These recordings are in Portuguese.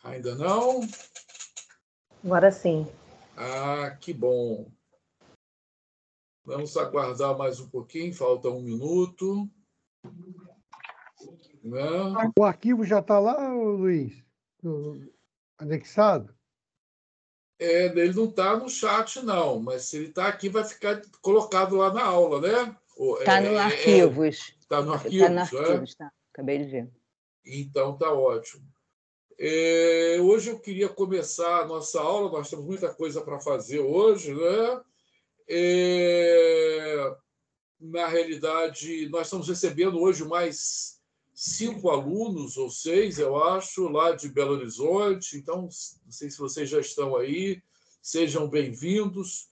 Ainda não? Agora sim. Ah, que bom. Vamos aguardar mais um pouquinho, falta 1 minuto. Né? O arquivo já está lá, Luiz? Anexado? Ele não está no chat, não, mas se ele está aqui, vai ficar colocado lá na aula, né? Está no arquivos. Está no arquivos, Está no arquivos, tá. Acabei de ver. Então, tá ótimo. Hoje eu queria começar a nossa aula, nós temos muita coisa para fazer hoje, né? Na realidade, nós estamos recebendo hoje mais 5 alunos, ou 6, eu acho, lá de Belo Horizonte. Então, não sei se vocês já estão aí. Sejam bem-vindos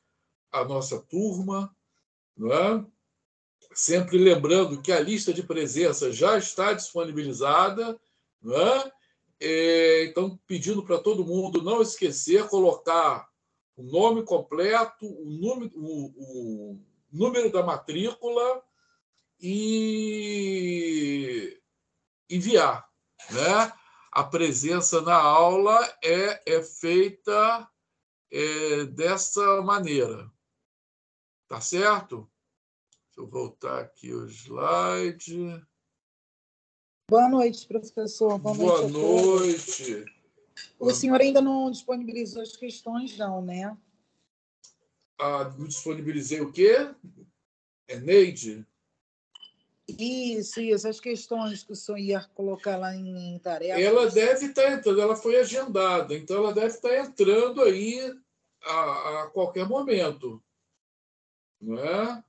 à nossa turma. Não é? Sempre lembrando que a lista de presença já está disponibilizada. Não é? Então, pedindo para todo mundo não esquecer, colocar o nome completo, o número da matrícula e enviar. Né? A presença na aula é feita dessa maneira. Tá certo? Deixa eu voltar aqui o slide. Boa noite, professor. Boa noite. O senhor ainda não disponibilizou as questões, não, né? Me disponibilizei o quê? Neide? Isso. As questões que o senhor ia colocar lá em tarefas. Ela deve estar entrando, ela foi agendada, então ela deve estar entrando aí a qualquer momento. Não é?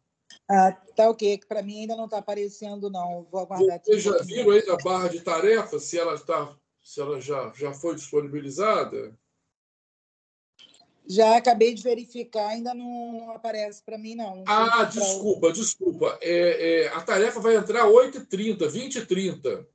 Tá ok, que para mim ainda não está aparecendo, não. Vou aguardar. Vocês já viram aí na barra de tarefas se ela já foi disponibilizada? Já acabei de verificar, ainda não aparece para mim, não. Desculpa. A tarefa vai entrar 8h30, 20h30.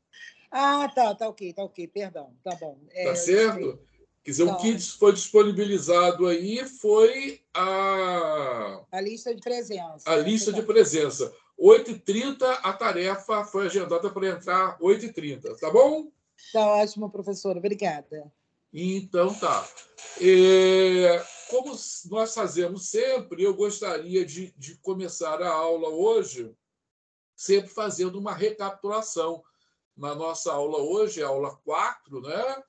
Tá ok, perdão. Tá bom. Tá certo? Quer dizer, o que foi disponibilizado aí foi a lista de presença. A lista de presença. 8h30, a tarefa foi agendada para entrar 8h30. Tá bom? Tá ótimo, professora. Obrigada. Então, tá. Como nós fazemos sempre, eu gostaria de começar a aula hoje sempre fazendo uma recapitulação. Na nossa aula hoje, a aula 4, né?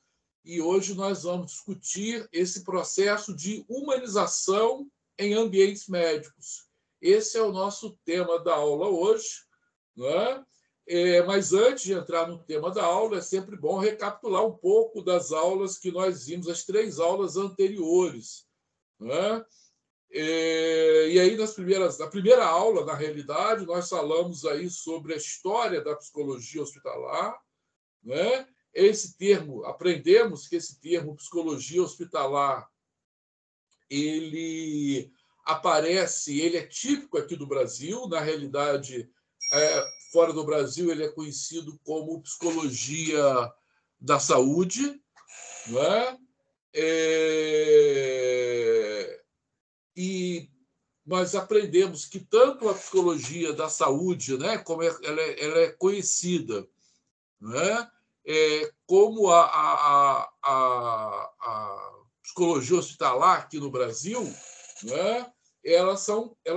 E hoje nós vamos discutir esse processo de humanização em ambientes médicos. Esse é o nosso tema da aula hoje, né? Mas antes de entrar no tema da aula, é sempre bom recapitular um pouco das aulas que nós vimos, as 3 aulas anteriores. Né? E aí, na primeira aula, na realidade, nós falamos aí sobre a história da psicologia hospitalar. Né? Esse termo, aprendemos que esse termo psicologia hospitalar, ele aparece, ele é típico aqui do Brasil, na realidade, fora do Brasil, ele é conhecido como psicologia da saúde, né? E nós aprendemos que tanto a psicologia da saúde, né, como ela é conhecida, né, como a psicologia hospitalar aqui no Brasil, né, elas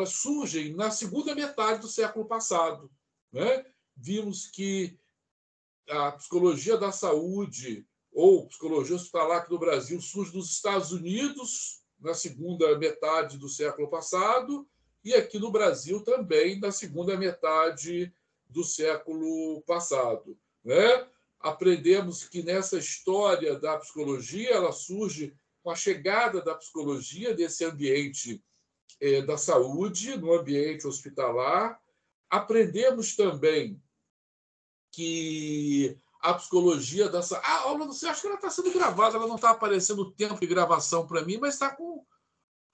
surgem na segunda metade do século passado. Né? Vimos que a psicologia da saúde ou psicologia hospitalar aqui no Brasil surge nos Estados Unidos na segunda metade do século passado e aqui no Brasil também na segunda metade do século passado. Né? Aprendemos que nessa história da psicologia ela surge com a chegada da psicologia desse ambiente da saúde, no ambiente hospitalar. Aprendemos também que a psicologia da saúde... A aula, não sei, acho que ela está sendo gravada, ela não está aparecendo o tempo de gravação para mim, mas está com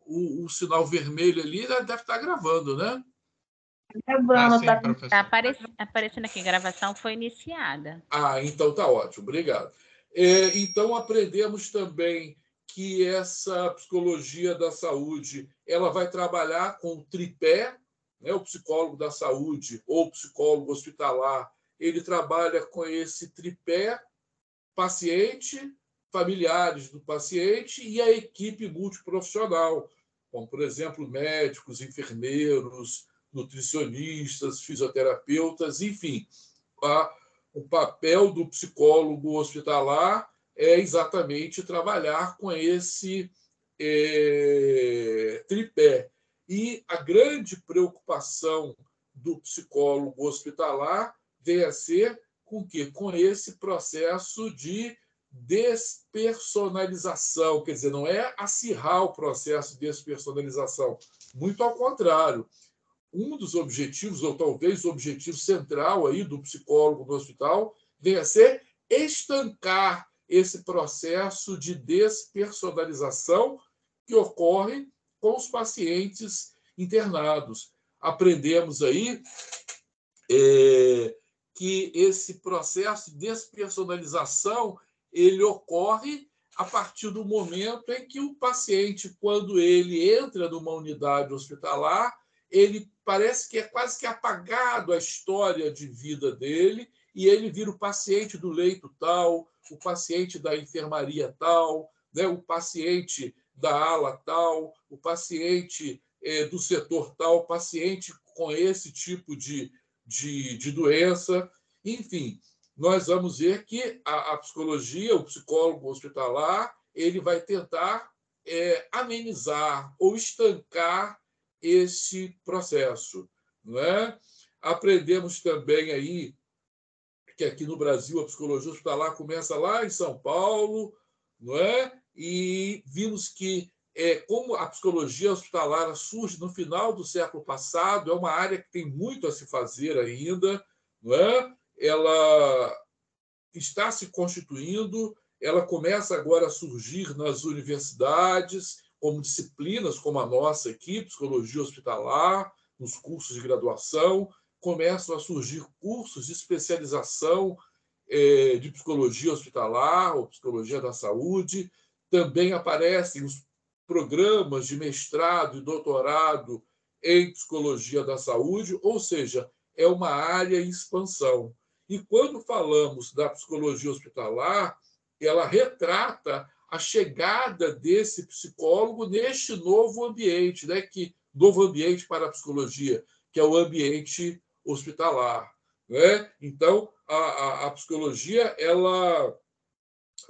o sinal vermelho ali, ela deve estar gravando, né? Gravando, está aparecendo aqui, a gravação foi iniciada. Então tá ótimo, obrigado. Então aprendemos também que essa psicologia da saúde ela vai trabalhar com o tripé, né? O psicólogo da saúde ou psicólogo hospitalar, ele trabalha com esse tripé: paciente, familiares do paciente e a equipe multiprofissional, como, por exemplo, médicos, enfermeiros, nutricionistas, fisioterapeutas, enfim. O papel do psicólogo hospitalar é exatamente trabalhar com esse tripé. E a grande preocupação do psicólogo hospitalar vem a ser com quê? Com esse processo de despersonalização, quer dizer, não é acirrar o processo de despersonalização, muito ao contrário. Um dos objetivos, ou talvez o objetivo central aí do psicólogo no hospital, vem a ser estancar esse processo de despersonalização que ocorre com os pacientes internados. Aprendemos aí que esse processo de despersonalização ele ocorre a partir do momento em que o paciente, quando ele entra numa unidade hospitalar, ele parece que é quase que apagado a história de vida dele e ele vira o paciente do leito tal, o paciente da enfermaria tal, né, o paciente da ala tal, o paciente do setor tal, o paciente com esse tipo de doença. Enfim, nós vamos ver que a psicologia, o psicólogo hospitalar, ele vai tentar amenizar ou estancar esse processo, não é? Aprendemos também aí que aqui no Brasil a psicologia hospitalar começa lá em São Paulo, não é? E vimos que como a psicologia hospitalar surge no final do século passado, é uma área que tem muito a se fazer ainda, não é? Ela está se constituindo, ela começa agora a surgir nas universidades, como disciplinas como a nossa aqui, psicologia hospitalar, nos cursos de graduação, começam a surgir cursos de especialização de psicologia hospitalar ou psicologia da saúde, também aparecem os programas de mestrado e doutorado em psicologia da saúde, ou seja, é uma área em expansão. E quando falamos da psicologia hospitalar, ela retrata a chegada desse psicólogo neste novo ambiente, né? Novo ambiente para a psicologia, que é o ambiente hospitalar, né? Então, a psicologia ela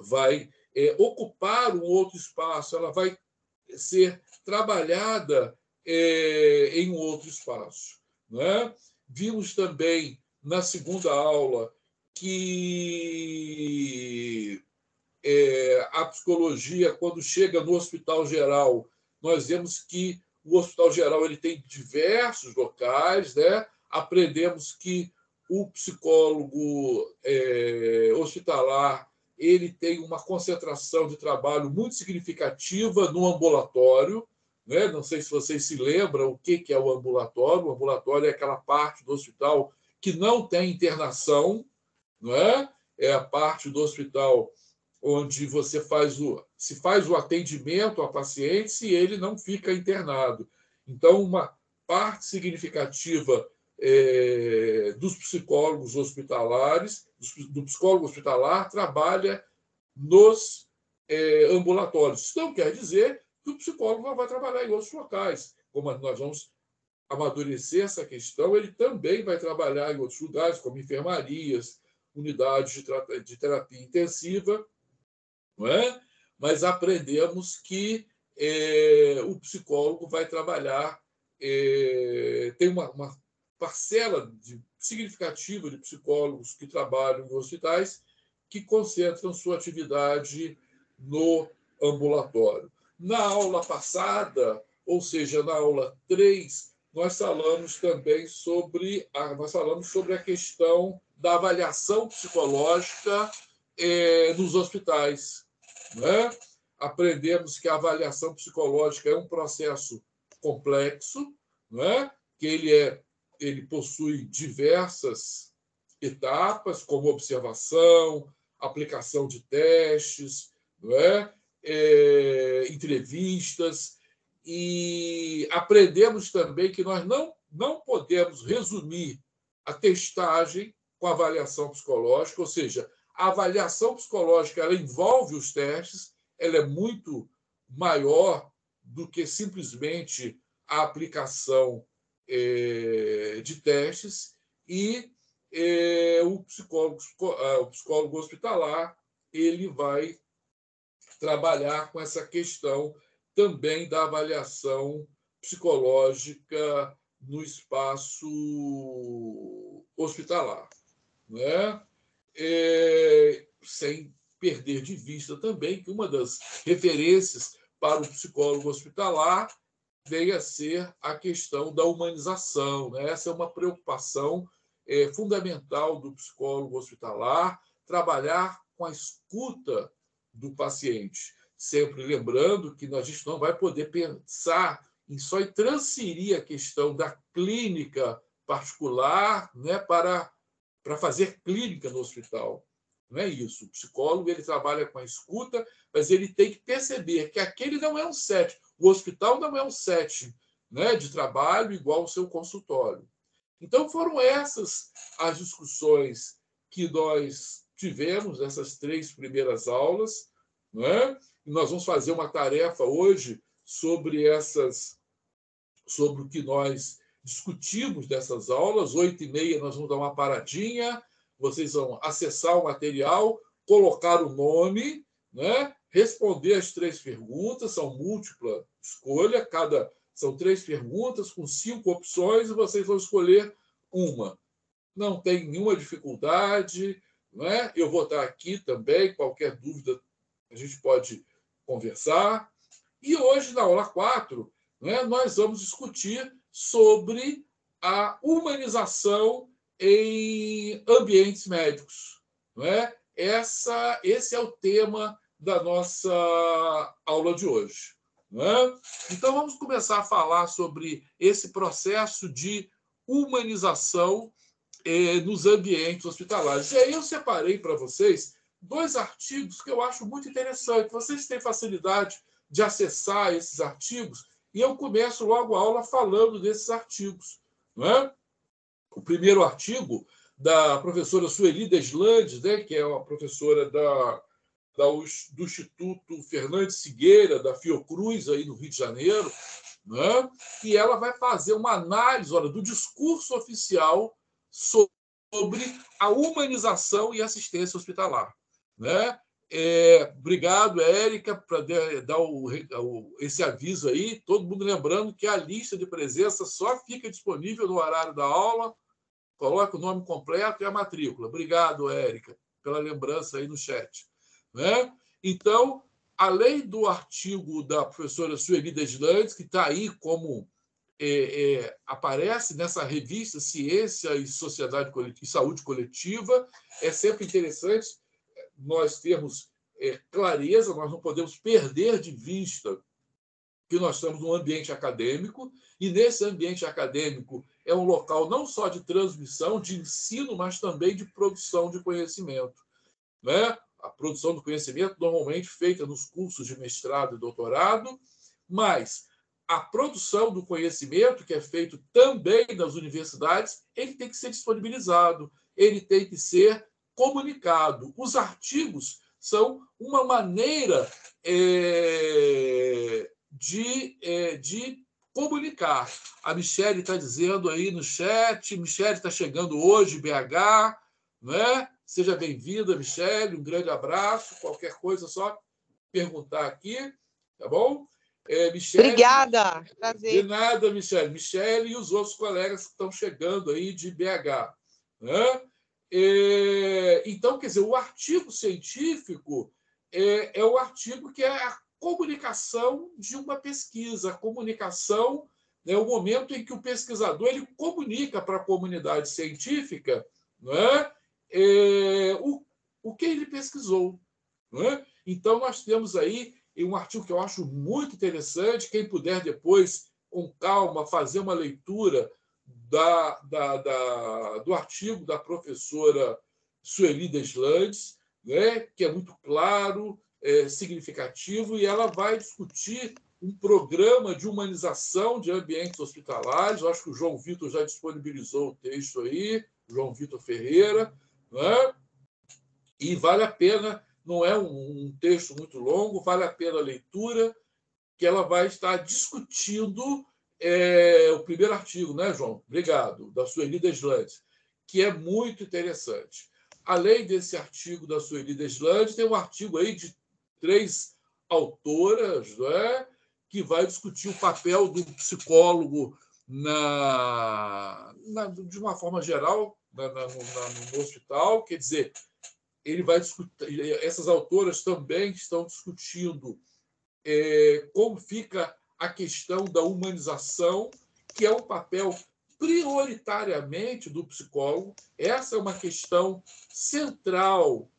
vai ocupar um outro espaço, ela vai ser trabalhada em um outro espaço, né? Vimos também na segunda aula que a psicologia, quando chega no hospital geral, nós vemos que o hospital geral ele tem diversos locais, né? Aprendemos que o psicólogo hospitalar ele tem uma concentração de trabalho muito significativa no ambulatório, né? Não sei se vocês se lembram o que é o ambulatório. O ambulatório é aquela parte do hospital que não tem internação, não é? É a parte do hospital onde se faz o atendimento a pacientes e ele não fica internado. Então, uma parte significativa dos psicólogos hospitalares, do psicólogo hospitalar, trabalha nos ambulatórios. Isso não quer dizer que o psicólogo não vai trabalhar em outros locais. Como nós vamos amadurecer essa questão, ele também vai trabalhar em outros lugares, como enfermarias, unidades de terapia intensiva, não é? Mas aprendemos que o psicólogo vai trabalhar, tem uma parcela significativa de psicólogos que trabalham em hospitais que concentram sua atividade no ambulatório. Na aula passada, ou seja, na aula 3, nós falamos também sobre a questão da avaliação psicológica nos hospitais, né? Aprendemos que a avaliação psicológica é um processo complexo, né? Que ele possui diversas etapas, como observação, aplicação de testes, não é? Entrevistas, e aprendemos também que nós não podemos resumir a testagem com a avaliação psicológica, ou seja, A avaliação psicológica ela envolve os testes, ela é muito maior do que simplesmente a aplicação de testes, e o psicólogo hospitalar ele vai trabalhar com essa questão também da avaliação psicológica no espaço hospitalar, né? Sem perder de vista também que uma das referências para o psicólogo hospitalar venha a ser a questão da humanização, né? Essa é uma preocupação fundamental do psicólogo hospitalar, trabalhar com a escuta do paciente, sempre lembrando que a gente não vai poder pensar em só transferir a questão da clínica particular, né, para fazer clínica no hospital. Não é isso. O psicólogo ele trabalha com a escuta, mas ele tem que perceber que aquele não é um set, o hospital não é um set, né, de trabalho igual ao seu consultório. Então, foram essas as discussões que nós tivemos nessas 3 primeiras aulas, né? E nós vamos fazer uma tarefa hoje sobre o que nós discutimos dessas aulas. 8h30 nós vamos dar uma paradinha, vocês vão acessar o material, colocar o nome, né? Responder as 3 perguntas, são múltipla escolha, são 3 perguntas com 5 opções e vocês vão escolher uma. Não tem nenhuma dificuldade, né? Eu vou estar aqui também, qualquer dúvida a gente pode conversar. E hoje, na aula 4, né, nós vamos discutir sobre a humanização em ambientes médicos. Né? Esse é o tema da nossa aula de hoje. Né? Então, vamos começar a falar sobre esse processo de humanização nos ambientes hospitalares. E aí eu separei para vocês 2 artigos que eu acho muito interessantes. Vocês têm facilidade de acessar esses artigos e eu começo logo a aula falando desses artigos. Não é? O primeiro artigo da professora Sueli Deslandes, né, que é uma professora do Instituto Fernandes Figueira, da Fiocruz, aí no Rio de Janeiro, né, e ela vai fazer uma análise do discurso oficial sobre a humanização e assistência hospitalar. Né? Obrigado, Érica, por dar esse aviso aí. Todo mundo lembrando que a lista de presença só fica disponível no horário da aula. Coloque o nome completo e a matrícula. Obrigado, Érica, pela lembrança aí no chat. Né? Então, além do artigo da professora Sueli Deslandes, que está aí como aparece nessa revista Ciência e Sociedade e Saúde Coletiva, é sempre interessante nós termos clareza, nós não podemos perder de vista que nós estamos num ambiente acadêmico, e nesse ambiente acadêmico é um local não só de transmissão, de ensino, mas também de produção de conhecimento. Né? A produção do conhecimento normalmente feita nos cursos de mestrado e doutorado, mas a produção do conhecimento, que é feito também nas universidades, ele tem que ser disponibilizado, ele tem que ser comunicado. Os artigos são uma maneira de comunicar. A Michele está dizendo aí no chat, Michele está chegando hoje, BH, né? Seja bem-vinda, Michele, um grande abraço. Qualquer coisa, só perguntar aqui, tá bom? Michele, obrigada, prazer. De nada, Michele. Michele e os outros colegas que estão chegando aí de BH. Né? Então, quer dizer, o artigo científico é o artigo que é a comunicação de uma pesquisa. A comunicação é o momento em que o pesquisador ele comunica para a comunidade científica, não é? O que ele pesquisou. Não é? Então, nós temos aí um artigo que eu acho muito interessante. Quem puder depois, com calma, fazer uma leitura do artigo da professora Sueli Deslandes, né, que é muito claro, significativo, e ela vai discutir um programa de humanização de ambientes hospitalares. Eu acho que o João Vitor já disponibilizou o texto aí, João Vitor Ferreira. Né? E vale a pena, não é um texto muito longo, vale a pena a leitura, que ela vai estar discutindo o primeiro artigo, né, João? Obrigado, da Sueli Deslandes, que é muito interessante. Além desse artigo da Sueli Deslandes, tem um artigo aí de 3 autoras, né, que vai discutir o papel do psicólogo de uma forma geral no hospital. Quer dizer, ele vai discutir, essas autoras também estão discutindo como fica a questão da humanização, que é um papel prioritariamente do psicólogo. Essa é uma questão central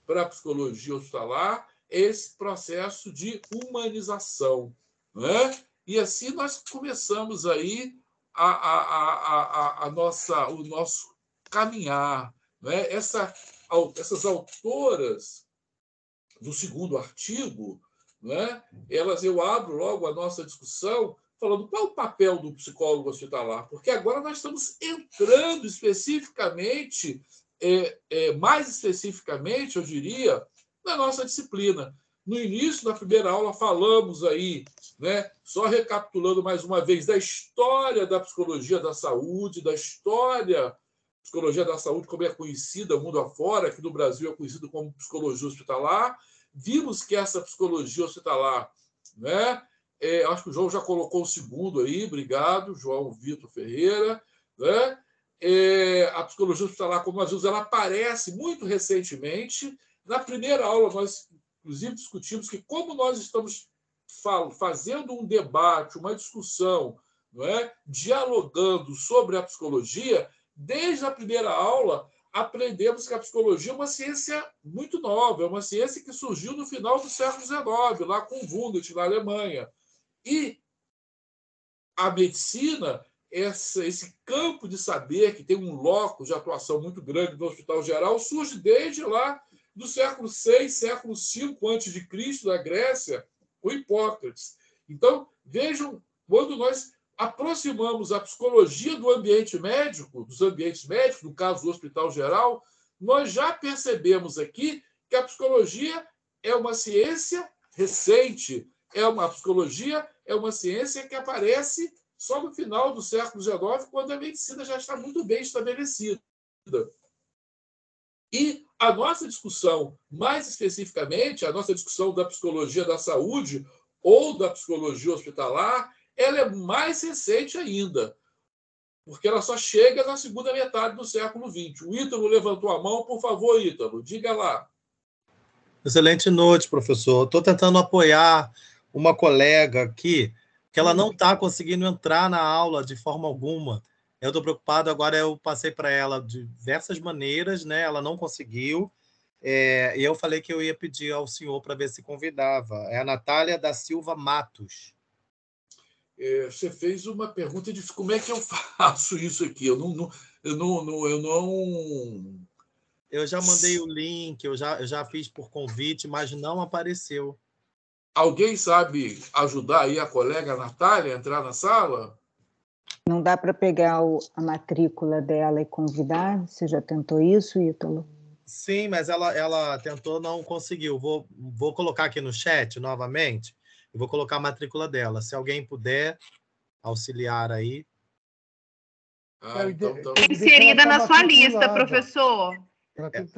para a psicologia hospitalar, esse processo de humanização, né? E assim nós começamos aí o nosso caminhar, né? Essas autoras do segundo artigo, né? Eu abro logo a nossa discussão falando qual é o papel do psicólogo hospitalar, porque agora nós estamos entrando especificamente, mais especificamente, eu diria, na nossa disciplina. No início da primeira aula falamos aí, né, só recapitulando mais uma vez, da história da psicologia da saúde, da história psicologia da saúde, como é conhecida mundo afora, aqui no Brasil é conhecido como psicologia hospitalar. Vimos que essa psicologia hospitalar, né, acho que o João já colocou o segundo aí, obrigado, João Vitor Ferreira, né? A psicologia hospitalar, como nós vimos, ela aparece muito recentemente. Na primeira aula, nós, inclusive, discutimos que, como nós estamos fazendo um debate, uma discussão, não é? Dialogando sobre a psicologia, desde a primeira aula, aprendemos que a psicologia é uma ciência muito nova, é uma ciência que surgiu no final do século XIX, lá com Wundt, na Alemanha. E a medicina, esse campo de saber, que tem um locus de atuação muito grande no Hospital Geral, surge desde lá do século VI, século V a.C., da Grécia, com Hipócrates. Então, vejam, quando nós aproximamos a psicologia do ambiente médico, dos ambientes médicos, no caso do Hospital Geral, nós já percebemos aqui que a psicologia é uma ciência recente, a psicologia é uma ciência que aparece só no final do século XIX, quando a medicina já está muito bem estabelecida. E a nossa discussão, mais especificamente, a nossa discussão da psicologia da saúde ou da psicologia hospitalar, ela é mais recente ainda, porque ela só chega na segunda metade do século XX. O Ítalo levantou a mão, por favor, Ítalo, diga lá. Excelente noite, professor. Estou tentando apoiar uma colega aqui, que ela não está conseguindo entrar na aula de forma alguma. Eu estou preocupado, agora eu passei para ela de diversas maneiras, né? Ela não conseguiu, e eu falei que eu ia pedir ao senhor para ver se convidava. É a Natália da Silva Matos. Você fez uma pergunta de como é que eu faço isso aqui. Eu já mandei o link, eu já fiz por convite, mas não apareceu. Alguém sabe ajudar aí a colega Natália a entrar na sala? Não dá para pegar a matrícula dela e convidar? Você já tentou isso, Ítalo? Sim, mas ela tentou, não conseguiu. Vou colocar aqui no chat novamente. Eu vou colocar a matrícula dela. Se alguém puder auxiliar aí. Então. Inserida na sua lista, professor.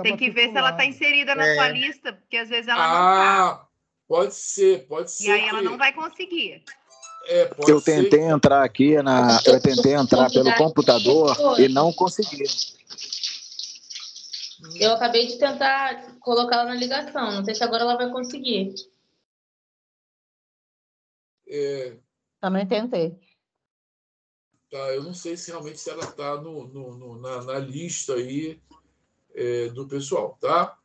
Tem que ver se ela está inserida na sua lista, porque às vezes ela não está. Pode ser. E aí ela não vai conseguir. Eu tentei entrar aqui, eu tentei entrar pelo computador e não consegui. Eu acabei de tentar colocá-la na ligação. Não sei se agora ela vai conseguir. Também tentei. Eu não sei se realmente se ela está na lista aí do pessoal, tá?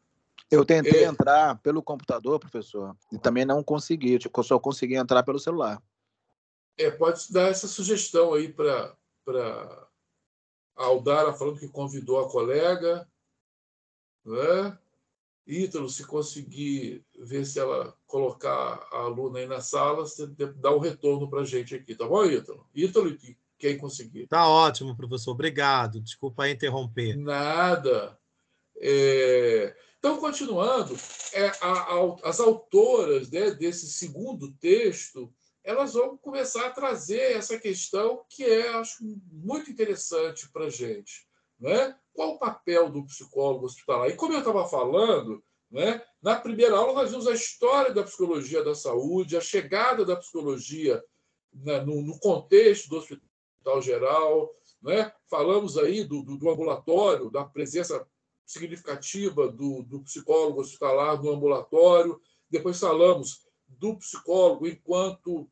Eu tentei entrar pelo computador, professor, e também não consegui. Eu só consegui entrar pelo celular. Pode dar essa sugestão aí para a Aldara, falando que convidou a colega, né? Ítalo, se conseguir ver se ela colocar a aluna aí na sala, você dá um retorno para a gente aqui, tá bom, Ítalo? Ítalo, quem conseguir. Tá ótimo, professor. Obrigado. Desculpa interromper. Nada. Então, continuando, as autoras, né, desse segundo texto, elas vão começar a trazer essa questão que acho muito interessante para a gente. Né? Qual o papel do psicólogo hospitalar? E como eu estava falando, né, na primeira aula nós vimos a história da psicologia da saúde, a chegada da psicologia, né, no contexto do hospital geral, né? Falamos aí do ambulatório, da presença significativa do psicólogo hospitalar no ambulatório. Depois falamos do psicólogo enquanto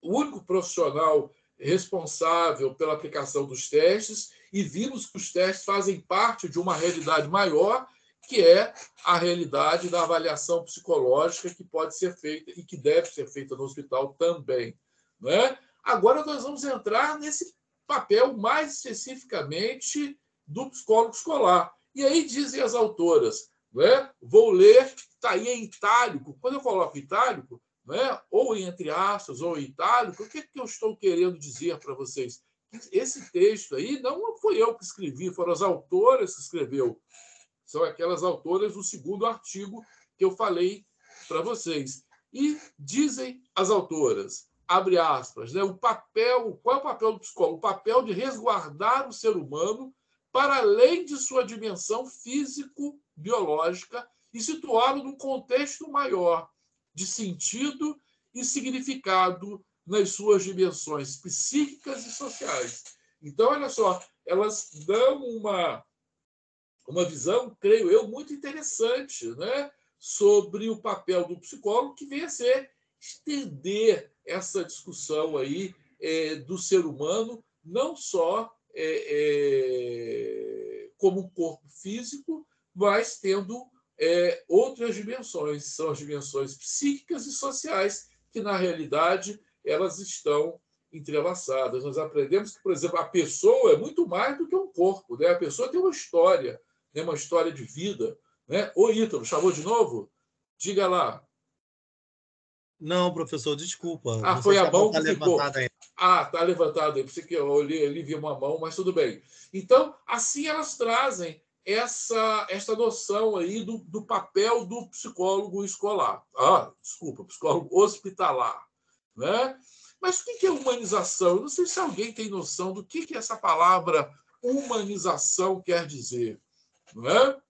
o único profissional responsável pela aplicação dos testes, e vimos que os testes fazem parte de uma realidade maior, que é a realidade da avaliação psicológica que pode ser feita e que deve ser feita no hospital também. Né? Agora nós vamos entrar nesse papel mais especificamente do psicólogo escolar. E aí dizem as autoras, né? Vou ler, está aí em itálico. Quando eu coloco itálico, né? Ou entre aspas, ou em itálico, o que eu estou querendo dizer para vocês? Esse texto aí não foi eu que escrevi, foram as autoras que escreveu. São aquelas autoras do segundo artigo que eu falei para vocês. E dizem as autoras, abre aspas, né? Qual é o papel do psicólogo? O papel de resguardar o ser humano para além de sua dimensão físico-biológica e situá-lo num contexto maior de sentido e significado nas suas dimensões psíquicas e sociais. Então, olha só, elas dão uma visão, creio eu, muito interessante, né, sobre o papel do psicólogo, que vem a ser estender essa discussão aí do ser humano, não só como um corpo físico, mas tendo outras dimensões, são as dimensões psíquicas e sociais, que, na realidade, elas estão entrelaçadas. Nós aprendemos que, por exemplo, a pessoa é muito mais do que um corpo, né? A pessoa tem uma história, né? Uma história de vida. Né? Ô, Ítalo, chamou de novo? Diga lá. Não, professor, desculpa. Ah, foi a mão que ficou. Aí. Ah, está levantada aí. Pensei que eu olhei ali, vi uma mão, mas tudo bem. Então, assim elas trazem essa noção aí do papel do psicólogo escolar. Psicólogo hospitalar. Né? Mas o que é humanização? Eu não sei se alguém tem noção do que essa palavra humanização quer dizer. Não é?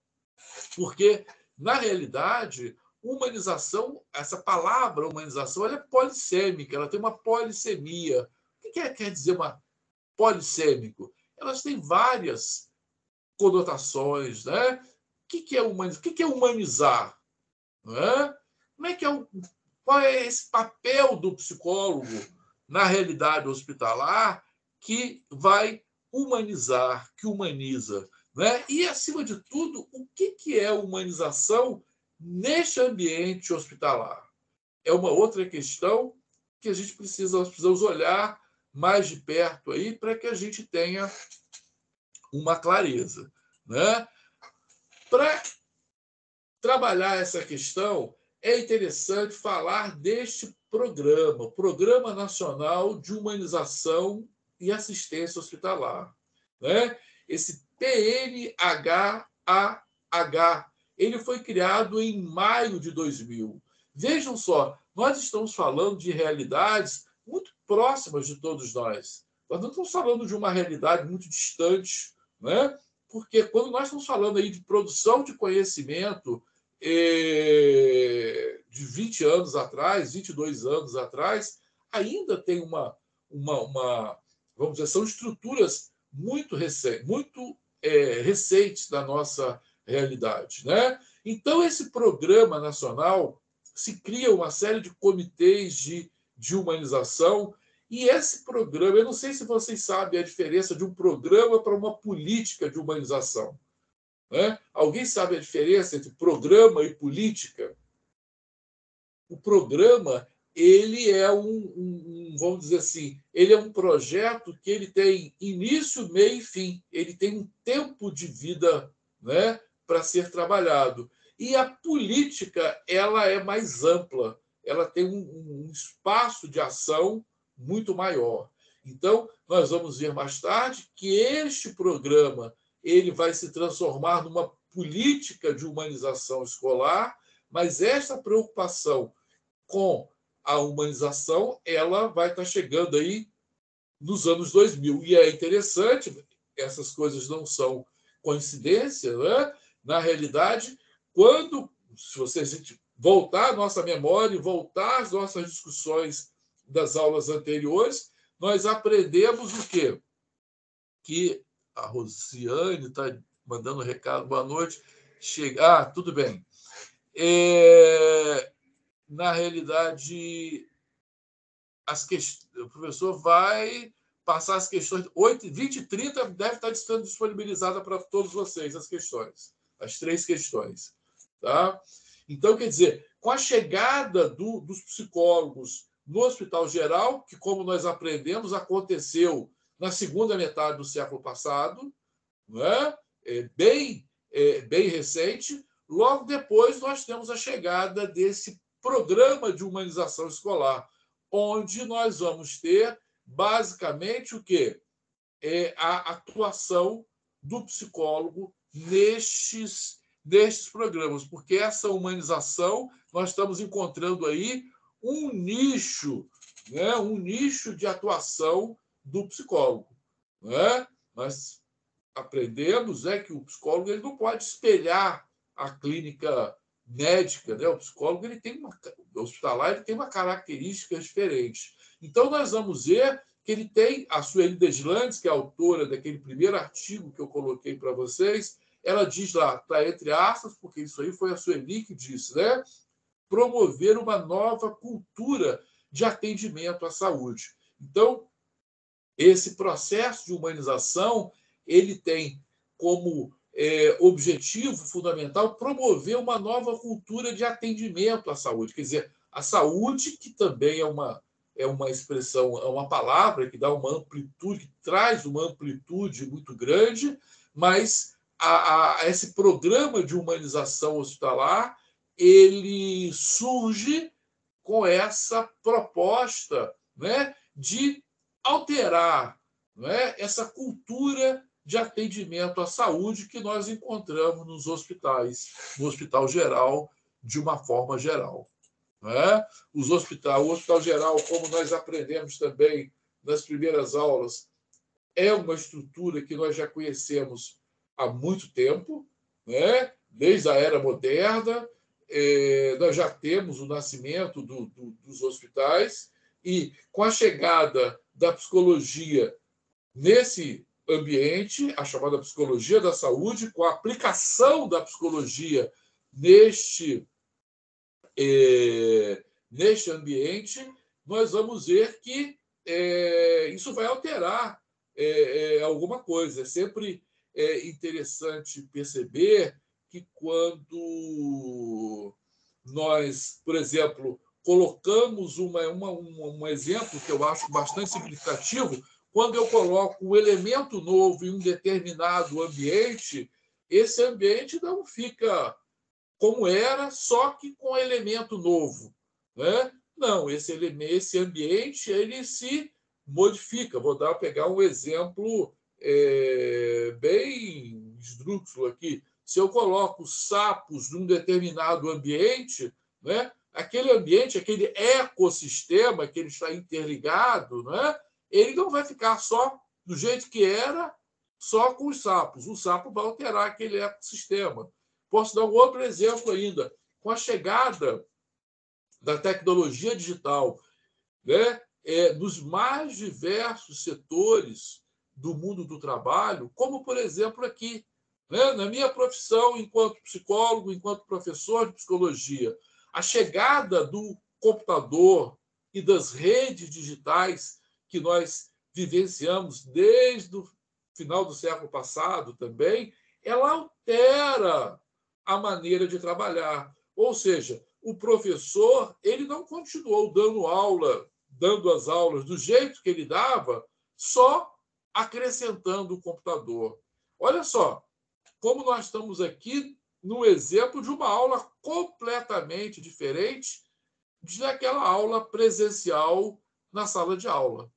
Porque, na realidade, humanização, essa palavra humanização, ela é polissêmica, ela tem uma polissemia. O que quer dizer uma polissêmico? Elas têm várias conotações. Né? O que é humanizar? O que é humanizar? Não é? Qual é esse papel do psicólogo na realidade hospitalar que vai humanizar, que humaniza? Né? E, acima de tudo, o que é humanização neste ambiente hospitalar? É uma outra questão que nós precisamos olhar mais de perto aí para que a gente tenha uma clareza. Né? Para trabalhar essa questão, é interessante falar deste programa, Programa Nacional de Humanização e Assistência Hospitalar. Né? Esse PNHAH, ele foi criado em maio de 2000. Vejam só, nós estamos falando de realidades muito próximas de todos nós. Nós não estamos falando de uma realidade muito distante, né? Porque quando nós estamos falando aí de produção de conhecimento de 20 anos atrás, 22 anos atrás, ainda tem uma vamos dizer, são estruturas muito recentes da nossa realidade. Né? Então, esse programa nacional se cria uma série de comitês de humanização, e esse programa, eu não sei se vocês sabem a diferença de um programa para uma política de humanização. Né? Alguém sabe a diferença entre programa e política? O programa, ele é vamos dizer assim, ele é um projeto que ele tem início, meio e fim. Ele tem um tempo de vida, né, para ser trabalhado. E a política, ela é mais ampla. Ela tem um espaço de ação muito maior. Então, nós vamos ver mais tarde que este programa ele vai se transformar numa política de humanização escolar, mas essa preocupação com a humanização ela vai estar chegando aí nos anos 2000. E é interessante, essas coisas não são coincidência, né? Na realidade, quando, se você voltar à nossa memória e voltar às nossas discussões das aulas anteriores, nós aprendemos o quê? Que a Rosiane está mandando um recado, boa noite. Tudo bem. Na realidade, o professor vai passar as questões 20 e 30, deve estar sendo disponibilizada para todos vocês as questões, as 3 questões. Tá? Então, quer dizer, com a chegada dos psicólogos no Hospital Geral, que, como nós aprendemos, aconteceu na segunda metade do século passado, né? Bem recente, logo depois nós temos a chegada desse programa de humanização escolar, onde nós vamos ter, basicamente, o quê? A atuação do psicólogo nestes programas, porque essa humanização, nós estamos encontrando aí um nicho, né? Um nicho de atuação do psicólogo. Né? Nós aprendemos que o psicólogo ele não pode espelhar a clínica médica, né? O psicólogo o hospitalar ele tem uma característica diferente. Então, nós vamos ver que ele tem a Sueli Deslandes, que é a autora daquele primeiro artigo que eu coloquei para vocês, ela diz lá, está entre aspas, porque isso aí foi a Sueli que disse, né? Promover uma nova cultura de atendimento à saúde. Então, esse processo de humanização ele tem como objetivo fundamental promover uma nova cultura de atendimento à saúde. Quer dizer, a saúde, que também é uma expressão, é uma palavra que dá uma amplitude, que traz uma amplitude muito grande, mas esse programa de humanização hospitalar ele surge com essa proposta, né, de alterar, né, essa cultura de atendimento à saúde que nós encontramos nos hospitais, no Hospital Geral, de uma forma geral. Né? O Hospital Geral, como nós aprendemos também nas primeiras aulas, é uma estrutura que nós já conhecemos há muito tempo, né? Desde a Era Moderna, nós já temos o nascimento dos hospitais, e com a chegada da psicologia nesse ambiente, a chamada psicologia da saúde, com a aplicação da psicologia neste ambiente, nós vamos ver que isso vai alterar alguma coisa. É sempre interessante perceber que quando nós, por exemplo, colocamos um exemplo que eu acho bastante significativo, quando eu coloco um elemento novo em um determinado ambiente, esse ambiente não fica como era, só que com elemento novo. Né? Não, esse ambiente ele se modifica. Vou pegar um exemplo bem esdrúxulo aqui. Se eu coloco sapos num determinado ambiente, né, aquele ambiente, aquele ecossistema que ele está interligado, né, ele não vai ficar só do jeito que era, só com os sapos. O sapo vai alterar aquele ecossistema. Posso dar um outro exemplo ainda. Com a chegada da tecnologia digital, né, nos mais diversos setores do mundo do trabalho, como, por exemplo, aqui, né, na minha profissão enquanto psicólogo, enquanto professor de psicologia, a chegada do computador e das redes digitais que nós vivenciamos desde o final do século passado também, ela altera a maneira de trabalhar. Ou seja, o professor ele não continuou dando as aulas do jeito que ele dava, só acrescentando o computador. Olha só, como nós estamos aqui no exemplo de uma aula completamente diferente daquela aula presencial na sala de aula.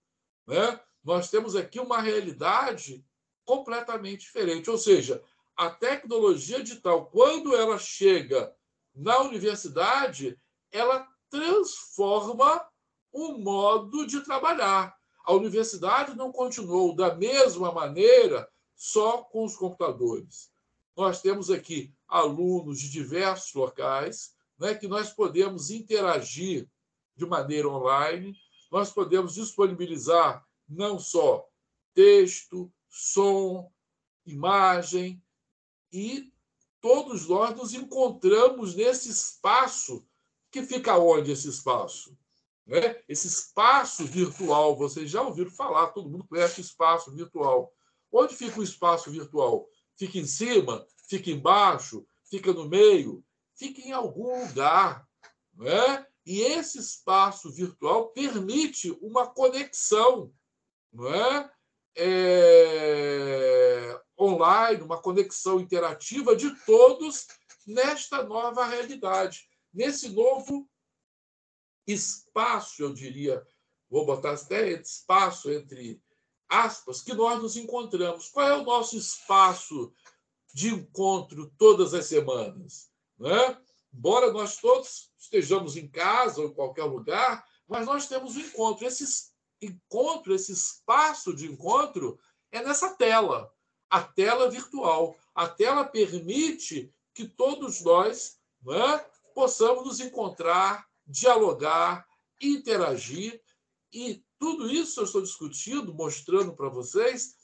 Né? Nós temos aqui uma realidade completamente diferente. Ou seja, a tecnologia digital, quando ela chega na universidade, ela transforma o modo de trabalhar. A universidade não continuou da mesma maneira só com os computadores. Nós temos aqui alunos de diversos locais, né, que nós podemos interagir de maneira online, nós podemos disponibilizar não só texto, som, imagem, e todos nós nos encontramos nesse espaço que fica onde esse espaço? Né? Esse espaço virtual, vocês já ouviram falar, todo mundo conhece o espaço virtual. Onde fica o espaço virtual? Fica em cima? Fica embaixo? Fica no meio? Fica em algum lugar. Né? E esse espaço virtual permite uma conexão, não é? Online, uma conexão interativa de todos nesta nova realidade, nesse novo espaço, eu diria, vou botar até espaço entre aspas, que nós nos encontramos. Qual é o nosso espaço de encontro todas as semanas? Né? Embora nós todos estejamos em casa ou em qualquer lugar, mas nós temos um encontro. Esse encontro, esse espaço de encontro é nessa tela, a tela virtual. A tela permite que todos nós, né, possamos nos encontrar, dialogar, interagir, e tudo isso eu estou discutindo, mostrando para vocês,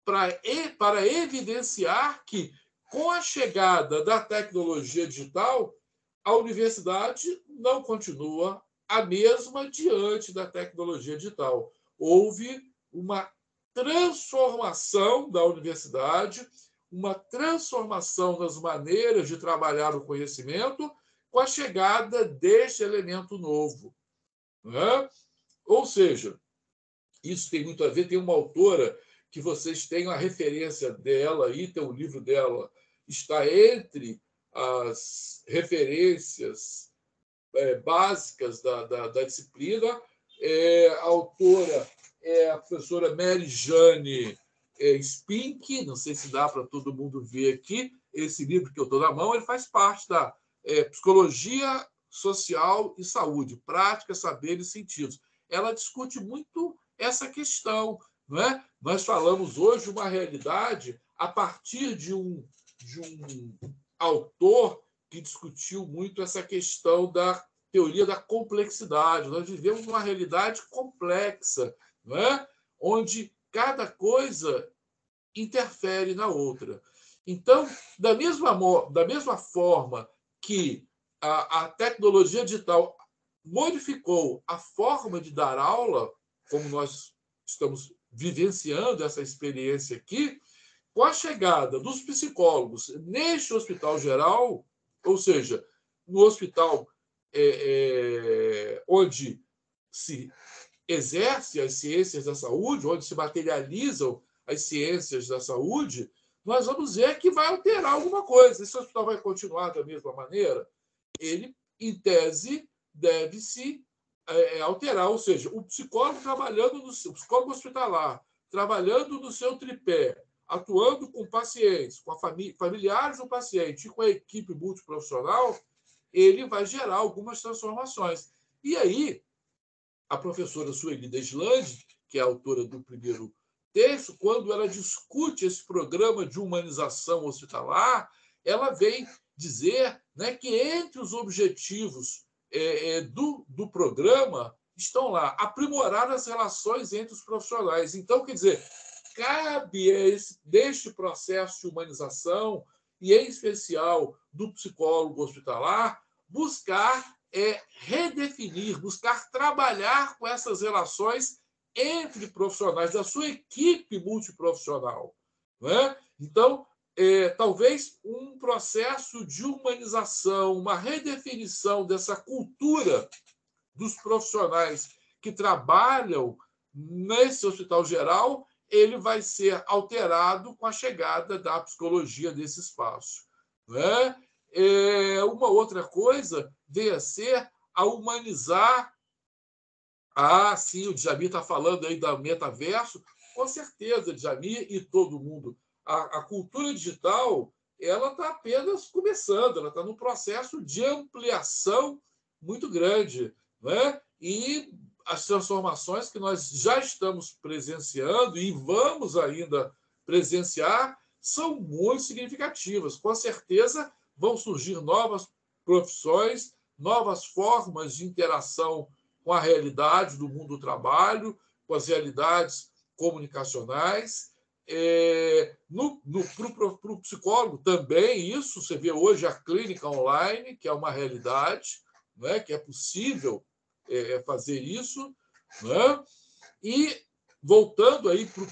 para evidenciar que, com a chegada da tecnologia digital, a universidade não continua a mesma diante da tecnologia digital. Houve uma transformação da universidade, uma transformação nas maneiras de trabalhar o conhecimento com a chegada deste elemento novo. Né? Ou seja, isso tem muito a ver, tem uma autora que vocês têm a referência dela aí, tem o livro dela, está entre as referências básicas da disciplina. A autora é a professora Mary Jane Spink, não sei se dá para todo mundo ver aqui, esse livro que eu estou na mão, ele faz parte da Psicologia Social e Saúde, Prática, Saber e Sentidos. Ela discute muito essa questão. Não é? Nós falamos hoje uma realidade a partir de um autor que discutiu muito essa questão da teoria da complexidade. Nós vivemos uma realidade complexa, não é? Onde cada coisa interfere na outra. Então, da mesma forma que a tecnologia digital modificou a forma de dar aula, como nós estamos vivenciando essa experiência aqui, com a chegada dos psicólogos neste hospital geral, ou seja, no hospital onde se exerce as ciências da saúde, onde se materializam as ciências da saúde, nós vamos ver que vai alterar alguma coisa. Esse hospital vai continuar da mesma maneira? Ele, em tese, deve se alterar, ou seja, o psicólogo o psicólogo hospitalar, trabalhando no seu tripé, atuando com pacientes, com familiares do paciente e com a equipe multiprofissional, ele vai gerar algumas transformações. E aí, a professora Sueli Deslandes, que é a autora do primeiro texto, quando ela discute esse programa de humanização hospitalar, ela vem dizer, né, que entre os objetivos do programa estão lá aprimorar as relações entre os profissionais. Então, quer dizer, cabe deste processo de humanização, e em especial do psicólogo hospitalar, buscar redefinir, buscar trabalhar com essas relações entre profissionais, da sua equipe multiprofissional. Não é? Então, talvez um processo de humanização, uma redefinição dessa cultura dos profissionais que trabalham nesse hospital geral, ele vai ser alterado com a chegada da psicologia desse espaço. Não é? Uma outra coisa vem a ser a humanizar. Sim, o Djamil está falando aí da metaverso. Com certeza, Djamil e todo mundo A cultura digital ela está apenas começando, ela está num processo de ampliação muito grande, né? E as transformações que nós já estamos presenciando e vamos ainda presenciar são muito significativas. Com certeza vão surgir novas profissões, novas formas de interação com a realidade do mundo do trabalho, com as realidades comunicacionais. Para o psicólogo também, isso você vê hoje a clínica online, que é uma realidade, né, que é possível fazer isso, né? E voltando aí para o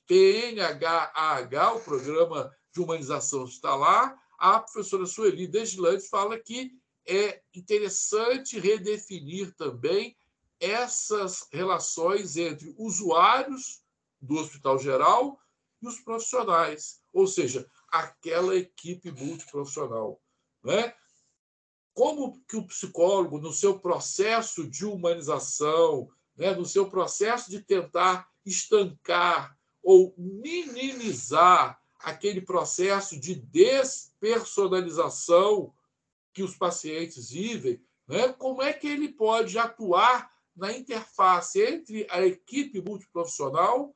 PNHAH, o Programa de Humanização Hospitalar, a professora Sueli Deslandes fala que é interessante redefinir também essas relações entre usuários do Hospital Geral e os profissionais, ou seja, aquela equipe multiprofissional, né? Como que o psicólogo, no seu processo de humanização, né, no seu processo de tentar estancar ou minimizar aquele processo de despersonalização que os pacientes vivem, né, como é que ele pode atuar na interface entre a equipe multiprofissional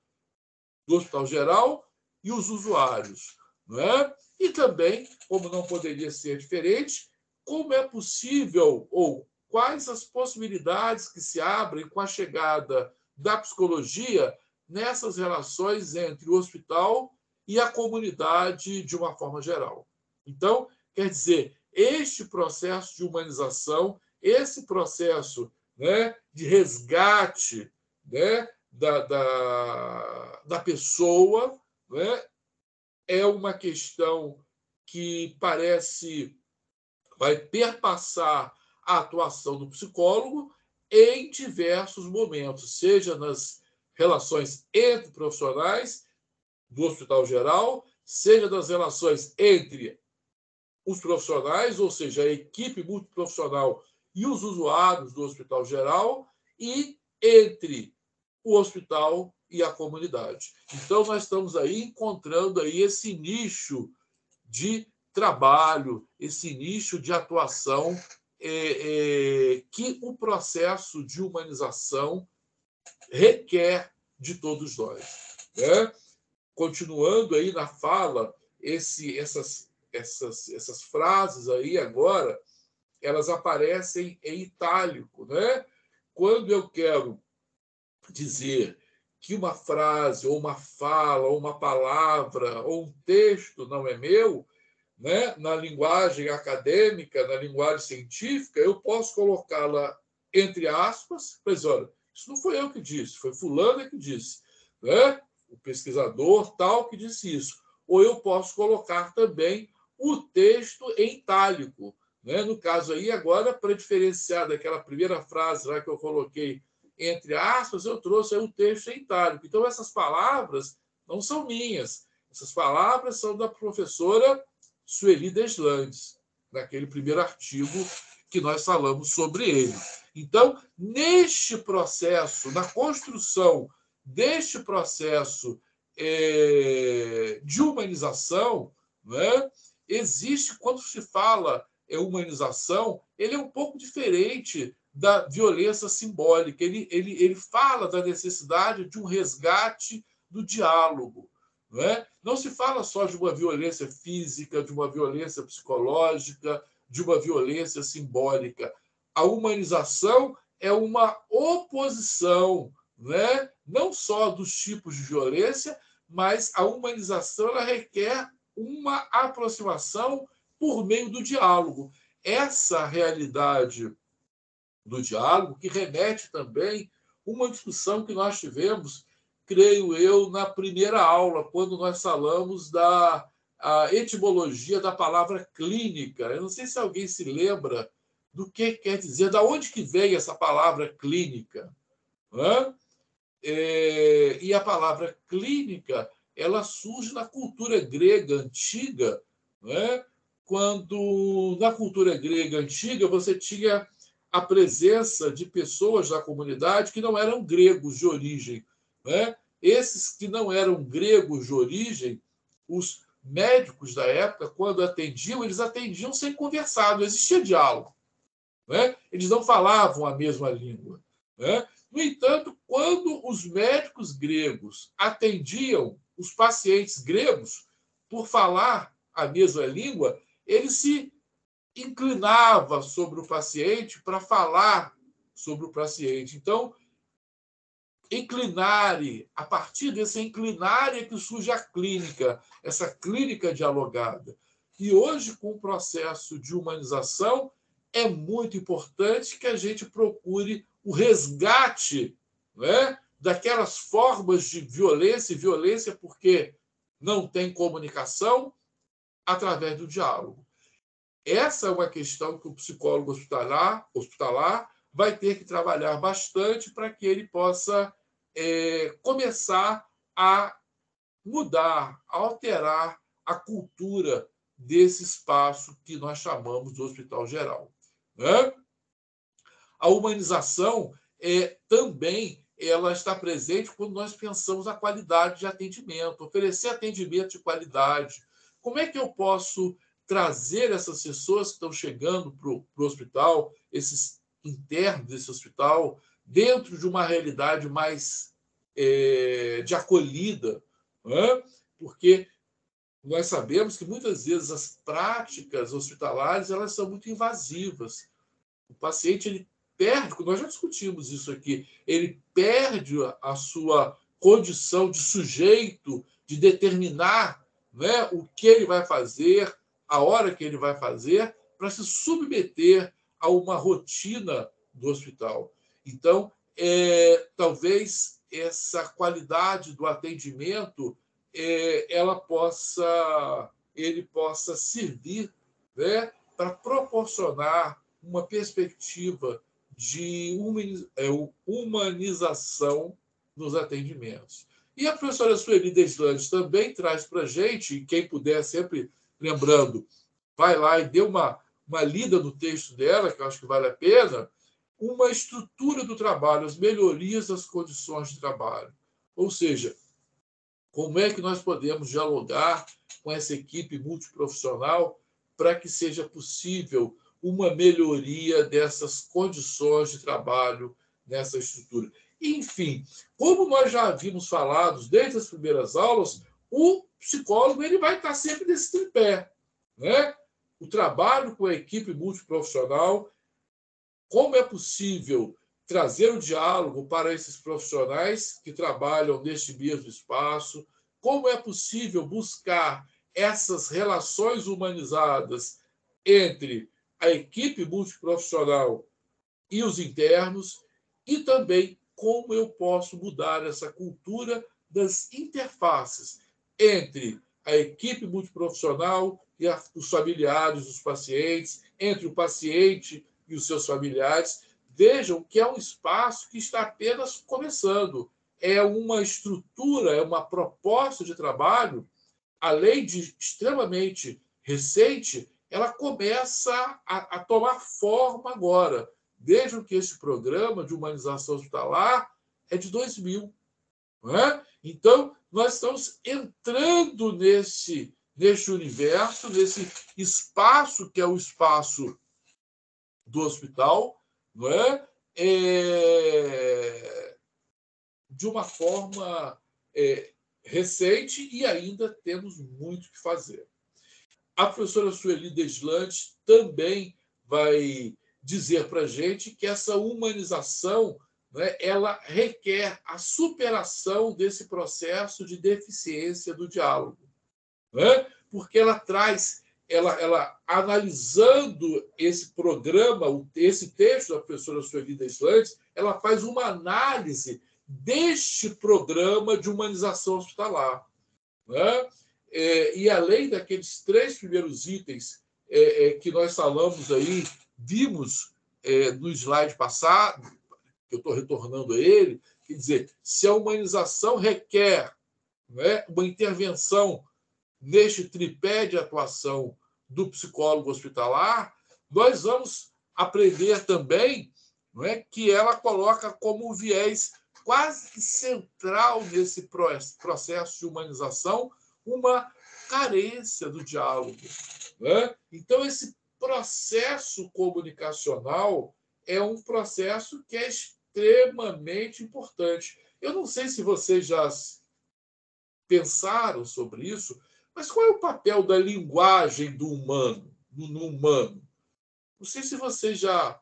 do Hospital Geral e os usuários, né? E também, como não poderia ser diferente, como é possível ou quais as possibilidades que se abrem com a chegada da psicologia nessas relações entre o hospital e a comunidade de uma forma geral. Então, quer dizer, este processo de humanização, esse processo, né, de resgate, né, da pessoa, né, é uma questão que parece vai perpassar a atuação do psicólogo em diversos momentos, seja nas relações entre profissionais do Hospital Geral, seja nas relações entre os profissionais, ou seja, a equipe multiprofissional e os usuários do Hospital Geral, e entre o hospital e a comunidade. Então, nós estamos aí encontrando aí esse nicho de trabalho, esse nicho de atuação que o processo de humanização requer de todos nós, né? Continuando aí na fala, essas frases aí agora, elas aparecem em itálico, né? Quando eu quero dizer que uma frase, ou uma fala, ou uma palavra, ou um texto não é meu, né? Na linguagem acadêmica, na linguagem científica, eu posso colocá-la entre aspas, mas olha, isso não foi eu que disse, foi fulano que disse, né? O pesquisador tal que disse isso. Ou eu posso colocar também o texto em itálico, né? No caso aí, agora, para diferenciar daquela primeira frase lá que eu coloquei entre aspas, eu trouxe aí o texto em itálico. Então, essas palavras não são minhas. Essas palavras são da professora Sueli Deslandes, naquele primeiro artigo que nós falamos sobre ele. Então, neste processo, na construção deste processo de humanização, né, existe, quando se fala humanização, ele é um pouco diferente da violência simbólica. Ele fala da necessidade de um resgate do diálogo. Não é? Não se fala só de uma violência física, de uma violência psicológica, de uma violência simbólica. A humanização é uma oposição, né? Não só dos tipos de violência, mas a humanização ela requer uma aproximação por meio do diálogo. Essa realidade do diálogo, que remete também uma discussão que nós tivemos, creio eu, na primeira aula, quando nós falamos da etimologia da palavra clínica. Eu não sei se alguém se lembra do que quer dizer, de onde que vem essa palavra clínica. Né? E a palavra clínica ela surge na cultura grega antiga, né? Quando na cultura grega antiga você tinha a presença de pessoas da comunidade que não eram gregos de origem, né? Esses que não eram gregos de origem, os médicos da época, quando atendiam, eles atendiam sem conversar, não existia diálogo. Né? Eles não falavam a mesma língua. Né? No entanto, quando os médicos gregos atendiam os pacientes gregos, por falar a mesma língua, ele se inclinava sobre o paciente para falar sobre o paciente. Então, inclinare, a partir desse inclinare é que surge a clínica, essa clínica dialogada. E hoje, com o processo de humanização, é muito importante que a gente procure o resgate, né, daquelas formas de violência porque não tem comunicação, através do diálogo. Essa é uma questão que o psicólogo hospitalar vai ter que trabalhar bastante para que ele possa começar a mudar, a alterar a cultura desse espaço que nós chamamos de hospital geral. Né? A humanização também ela está presente quando nós pensamos a qualidade de atendimento, oferecer atendimento de qualidade. Como é que eu posso trazer essas pessoas que estão chegando para o hospital, esses internos desse hospital, dentro de uma realidade mais de acolhida? Né? Porque nós sabemos que muitas vezes as práticas hospitalares elas são muito invasivas. O paciente ele perde, nós já discutimos isso aqui, ele perde a sua condição de sujeito, de determinar, né, o que ele vai fazer, a hora que ele vai fazer, para se submeter a uma rotina do hospital. Então, talvez essa qualidade do atendimento ele possa servir, né, para proporcionar uma perspectiva de humanização nos atendimentos. E a professora Sueli Deslandes também traz para a gente, e quem puder, sempre lembrando, vai lá e dê uma lida no texto dela, que eu acho que vale a pena, uma estrutura do trabalho, as melhorias das condições de trabalho. Ou seja, como é que nós podemos dialogar com essa equipe multiprofissional para que seja possível uma melhoria dessas condições de trabalho nessa estrutura. Enfim, como nós já havíamos falado desde as primeiras aulas, o psicólogo ele vai estar sempre nesse tripé, né? O trabalho com a equipe multiprofissional, como é possível trazer o diálogo para esses profissionais que trabalham neste mesmo espaço, como é possível buscar essas relações humanizadas entre a equipe multiprofissional e os internos, e também como eu posso mudar essa cultura das interfaces entre a equipe multiprofissional e os familiares dos pacientes, entre o paciente e os seus familiares. Vejam que é um espaço que está apenas começando. É uma estrutura, é uma proposta de trabalho, além de extremamente recente, ela começa a tomar forma agora, desde que esse programa de humanização hospitalar é de 2000. Não é? Então, nós estamos entrando nesse universo, nesse espaço que é o espaço do hospital, não é? De uma forma recente, e ainda temos muito que fazer. A professora Sueli Deslandes também vai dizer para a gente que essa humanização, né, ela requer a superação desse processo de deficiência do diálogo. Né? Porque ela traz, ela analisando esse programa, esse texto da professora Sueli Deslandes, ela faz uma análise deste programa de humanização hospitalar. Né? E além daqueles 3 primeiros itens que nós falamos aí, vimos no slide passado, que eu estou retornando a ele, quer dizer, se a humanização requer, né, uma intervenção neste tripé de atuação do psicólogo hospitalar, nós vamos aprender também, não é, que ela coloca como um viés quase que central nesse processo de humanização uma carência do diálogo, né? Então, esse processo comunicacional é um processo que é extremamente importante. Eu não sei se vocês já pensaram sobre isso, mas qual é o papel da linguagem do humano, no humano? Não sei se vocês já...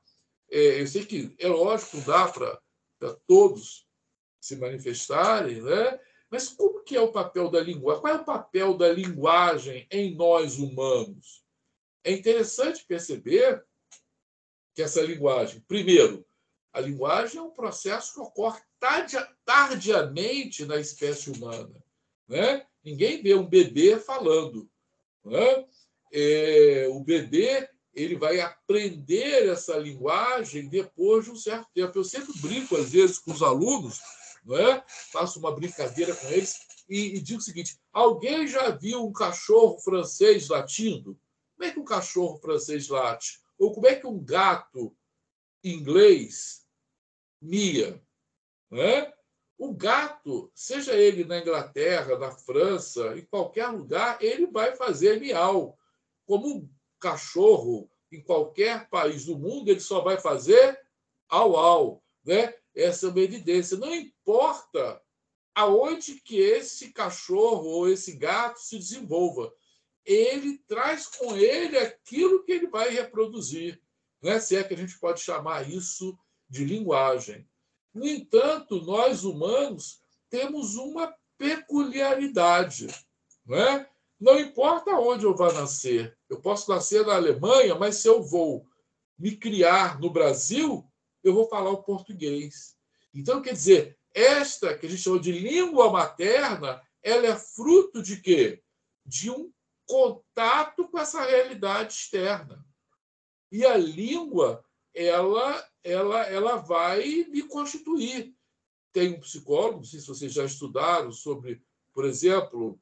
eu sei que é lógico, dá para todos se manifestarem, né? Mas como que é o papel da linguagem? Qual é o papel da linguagem em nós humanos? É interessante perceber que essa linguagem, primeiro, a linguagem é um processo que ocorre tardiamente na espécie humana, né? Ninguém vê um bebê falando, né? O bebê ele vai aprender essa linguagem depois de um certo tempo. Eu sempre brinco, às vezes, com os alunos, não é? Faço uma brincadeira com eles e digo o seguinte: alguém já viu um cachorro francês latindo? Como é que um cachorro francês late? Ou como é que um gato inglês mia? Não é? O gato, seja ele na Inglaterra, na França, em qualquer lugar, ele vai fazer miau. Como um cachorro em qualquer país do mundo, ele só vai fazer au-au, né? Essa é uma evidência. Não importa aonde que esse cachorro ou esse gato se desenvolva, ele traz com ele aquilo que ele vai reproduzir, né? Se é que a gente pode chamar isso de linguagem. No entanto, nós humanos temos uma peculiaridade, né? Não importa onde eu vá nascer. Eu posso nascer na Alemanha, mas se eu vou me criar no Brasil, eu vou falar o português. Então, quer dizer, esta que a gente chama de língua materna, ela é fruto de quê? De um contato com essa realidade externa. E a língua, ela vai me constituir. Tem um psicólogo, não sei se vocês já estudaram sobre, por exemplo,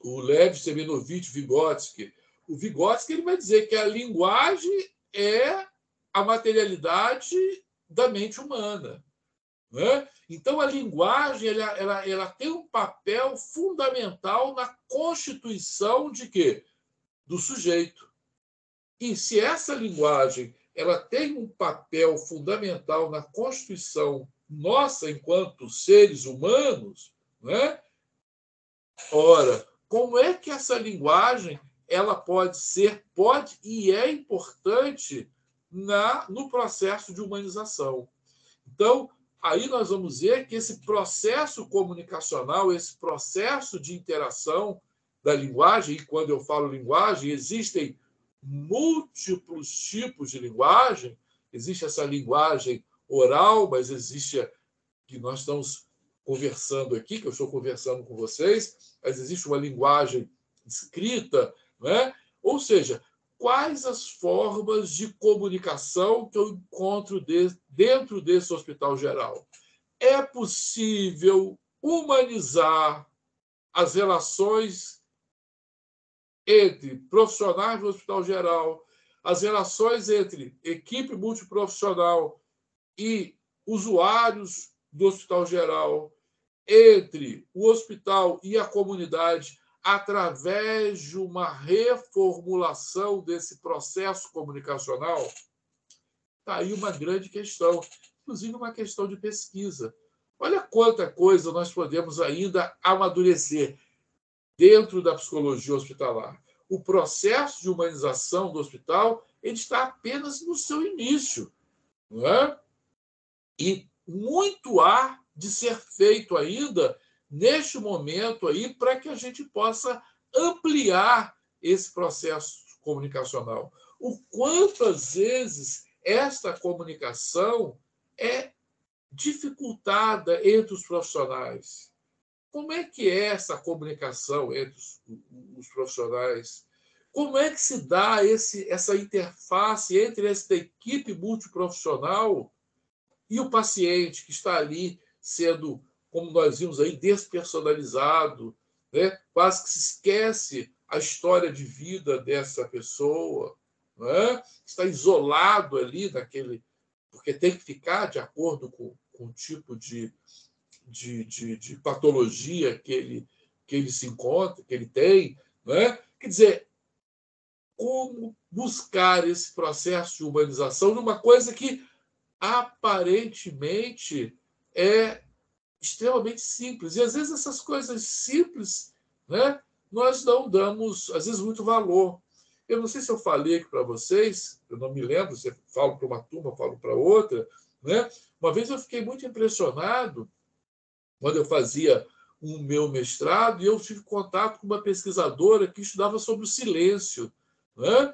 o Lev Semenovich Vygotsky. O Vygotsky ele vai dizer que a linguagem é a materialidade da mente humana, né? Então, a linguagem ela tem um papel fundamental na constituição de quê? Do sujeito. E se essa linguagem ela tem um papel fundamental na constituição nossa enquanto seres humanos, né? Ora, como é que essa linguagem ela pode e é importante no processo de humanização? Então, aí nós vamos ver que esse processo comunicacional, esse processo de interação da linguagem, e quando eu falo linguagem, existem múltiplos tipos de linguagem. Existe essa linguagem oral, mas existe a que nós estamos conversando aqui, que eu estou conversando com vocês, mas existe uma linguagem escrita, né? Ou seja, quais as formas de comunicação que eu encontro dentro desse hospital geral? É possível humanizar as relações entre profissionais do hospital geral, as relações entre equipe multiprofissional e usuários do hospital geral, entre o hospital e a comunidade, através de uma reformulação desse processo comunicacional? Está aí uma grande questão, inclusive uma questão de pesquisa. Olha quanta coisa nós podemos ainda amadurecer dentro da psicologia hospitalar. O processo de humanização do hospital ele está apenas no seu início, não é? E muito há de ser feito ainda neste momento aí para que a gente possa ampliar esse processo comunicacional. O quanto às vezes esta comunicação é dificultada entre os profissionais. Como é que é essa comunicação entre os profissionais? Como é que se dá essa interface entre esta equipe multiprofissional e o paciente que está ali sendo, como nós vimos aí, despersonalizado, né? Quase que se esquece a história de vida dessa pessoa, né? Está isolado ali porque tem que ficar de acordo com o tipo de patologia que ele que ele se encontra, que ele tem, né? Quer dizer, como buscar esse processo de humanização numa coisa que aparentemente é extremamente simples. E, às vezes, essas coisas simples, né, nós não damos, às vezes, muito valor. Eu não sei se eu falei aqui para vocês, eu não me lembro, se eu falo para uma turma, eu falo para outra, né? Uma vez eu fiquei muito impressionado quando eu fazia o meu mestrado e eu tive contato com uma pesquisadora que estudava sobre o silêncio, né?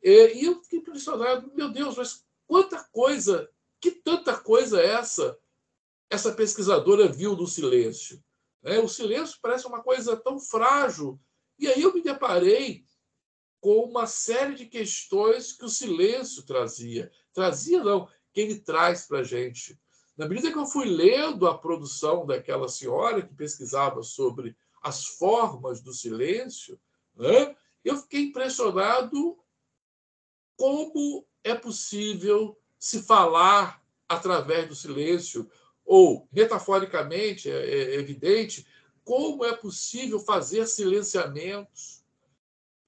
E eu fiquei impressionado, meu Deus, mas quanta coisa, que tanta coisa é essa pesquisadora viu no silêncio, né? O silêncio parece uma coisa tão frágil. E aí eu me deparei com uma série de questões que o silêncio trazia. Trazia, não, que ele traz para a gente. Na medida que eu fui lendo a produção daquela senhora que pesquisava sobre as formas do silêncio, né, eu fiquei impressionado como é possível se falar através do silêncio, ou, metaforicamente, é evidente, como é possível fazer silenciamentos.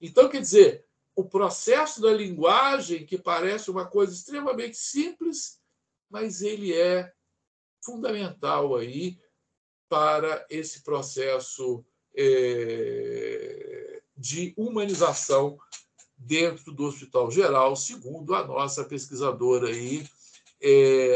Então, quer dizer, o processo da linguagem, que parece uma coisa extremamente simples, mas ele é fundamental aí para esse processo de humanização dentro do Hospital Geral, segundo a nossa pesquisadora aí,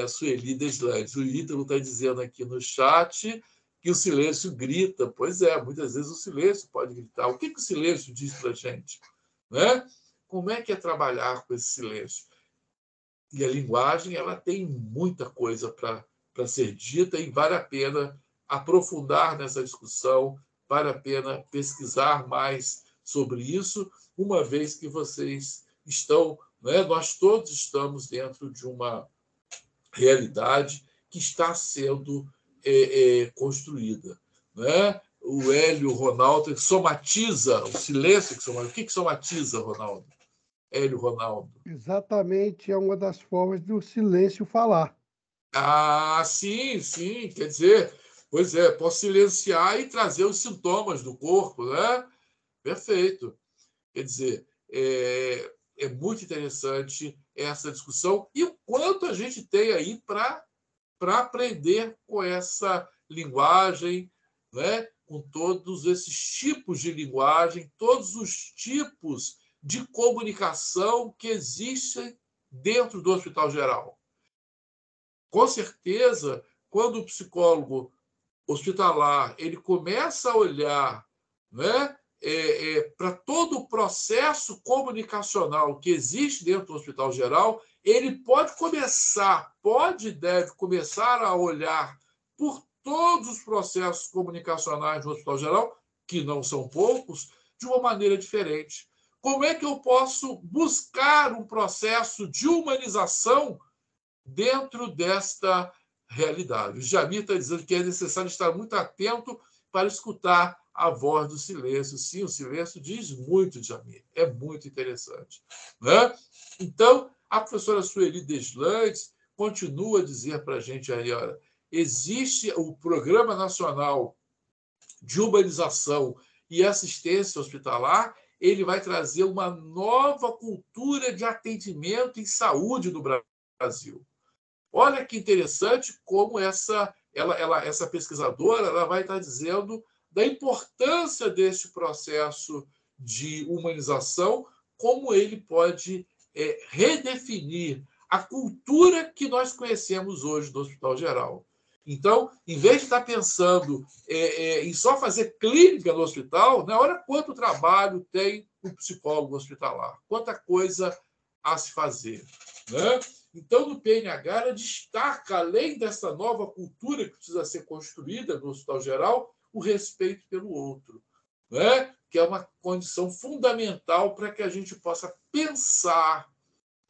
Sueli Deslandes. O Ítalo está dizendo aqui no chat que o silêncio grita. Pois é, muitas vezes o silêncio pode gritar. O que o silêncio diz para a gente? Né? Como é que é trabalhar com esse silêncio? E a linguagem ela tem muita coisa para ser dita e vale a pena aprofundar nessa discussão, vale a pena pesquisar mais sobre isso, uma vez que vocês estão, né, nós todos estamos dentro de uma realidade que está sendo construída, né? O Hélio Ronaldo somatiza o silêncio. O que somatiza, Ronaldo? Hélio Ronaldo. Exatamente, é uma das formas do silêncio falar. Ah, sim, sim. Quer dizer, pois é, posso silenciar e trazer os sintomas do corpo, né? Perfeito. Quer dizer, é muito interessante essa discussão e o quanto a gente tem aí para aprender com essa linguagem, né? Com todos esses tipos de linguagem, todos os tipos de comunicação que existem dentro do Hospital Geral. Com certeza, quando o psicólogo hospitalar ele começa a olhar, né, para todo o processo comunicacional que existe dentro do Hospital Geral, ele pode e deve começar a olhar por todos os processos comunicacionais do Hospital Geral, que não são poucos, de uma maneira diferente. Como é que eu posso buscar um processo de humanização dentro desta realidade? O Jamir está dizendo que é necessário estar muito atento para escutar a voz do silêncio. Sim, o silêncio diz muito, Jamir. É muito interessante, né? Então, a professora Sueli Deslandes continua a dizer para a gente aí, olha, existe o Programa Nacional de Humanização e Assistência Hospitalar, ele vai trazer uma nova cultura de atendimento em saúde no Brasil. Olha que interessante como essa pesquisadora ela vai estar dizendo da importância desse processo de humanização, como ele pode redefinir a cultura que nós conhecemos hoje do Hospital Geral. Então, em vez de estar pensando em só fazer clínica no hospital, né, olha quanto trabalho tem um psicólogo hospitalar, quanta coisa a se fazer, né? Então, no PNH, ela destaca, além dessa nova cultura que precisa ser construída no Hospital Geral, o respeito pelo outro, né? Que é uma condição fundamental para que a gente possa pensar,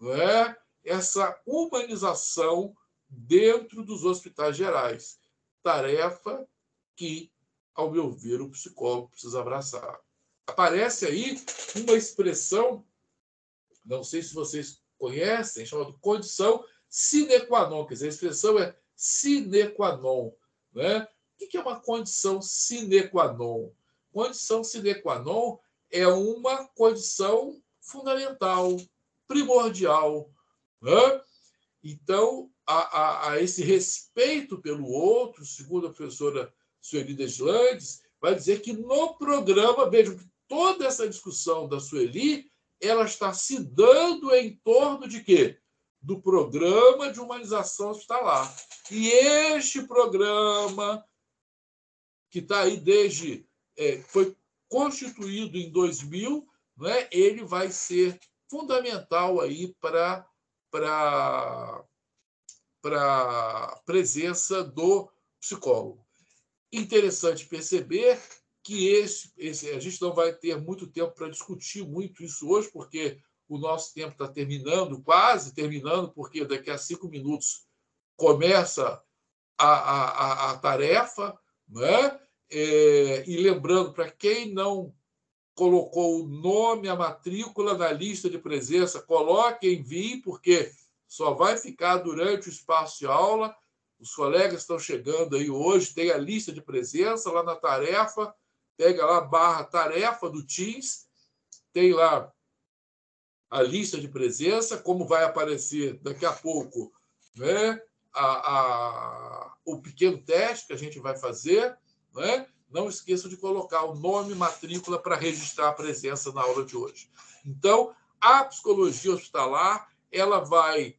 né, essa humanização dentro dos hospitais gerais. Tarefa que, ao meu ver, o psicólogo precisa abraçar. Aparece aí uma expressão, não sei se vocês conhecem, chamada condição sine qua non. Quer dizer, a expressão é sine qua non, né? O que é uma condição sine qua non? condição sine qua non é uma condição fundamental, primordial, né? Então, a esse respeito pelo outro, segundo a professora Sueli Deslandes, vai dizer que no programa, vejam que toda essa discussão da Sueli, ela está se dando em torno de quê? Do programa de humanização hospitalar. E este programa, que está aí desde... foi constituído em 2000, né? Ele vai ser fundamental aí para a presença do psicólogo. Interessante perceber que a gente não vai ter muito tempo para discutir muito isso hoje, porque o nosso tempo está terminando, quase terminando, porque daqui a 5 minutos começa a tarefa, né? E lembrando, para quem não colocou o nome, a matrícula na lista de presença, coloque, envie, porque só vai ficar durante o espaço de aula. Os colegas estão chegando aí hoje, tem a lista de presença lá na tarefa, pega lá /tarefa do Teams, tem lá a lista de presença, como vai aparecer daqui a pouco, né? O pequeno teste que a gente vai fazer, né? Não esqueça de colocar o nome e matrícula para registrar a presença na aula de hoje. Então, a psicologia hospitalar ela vai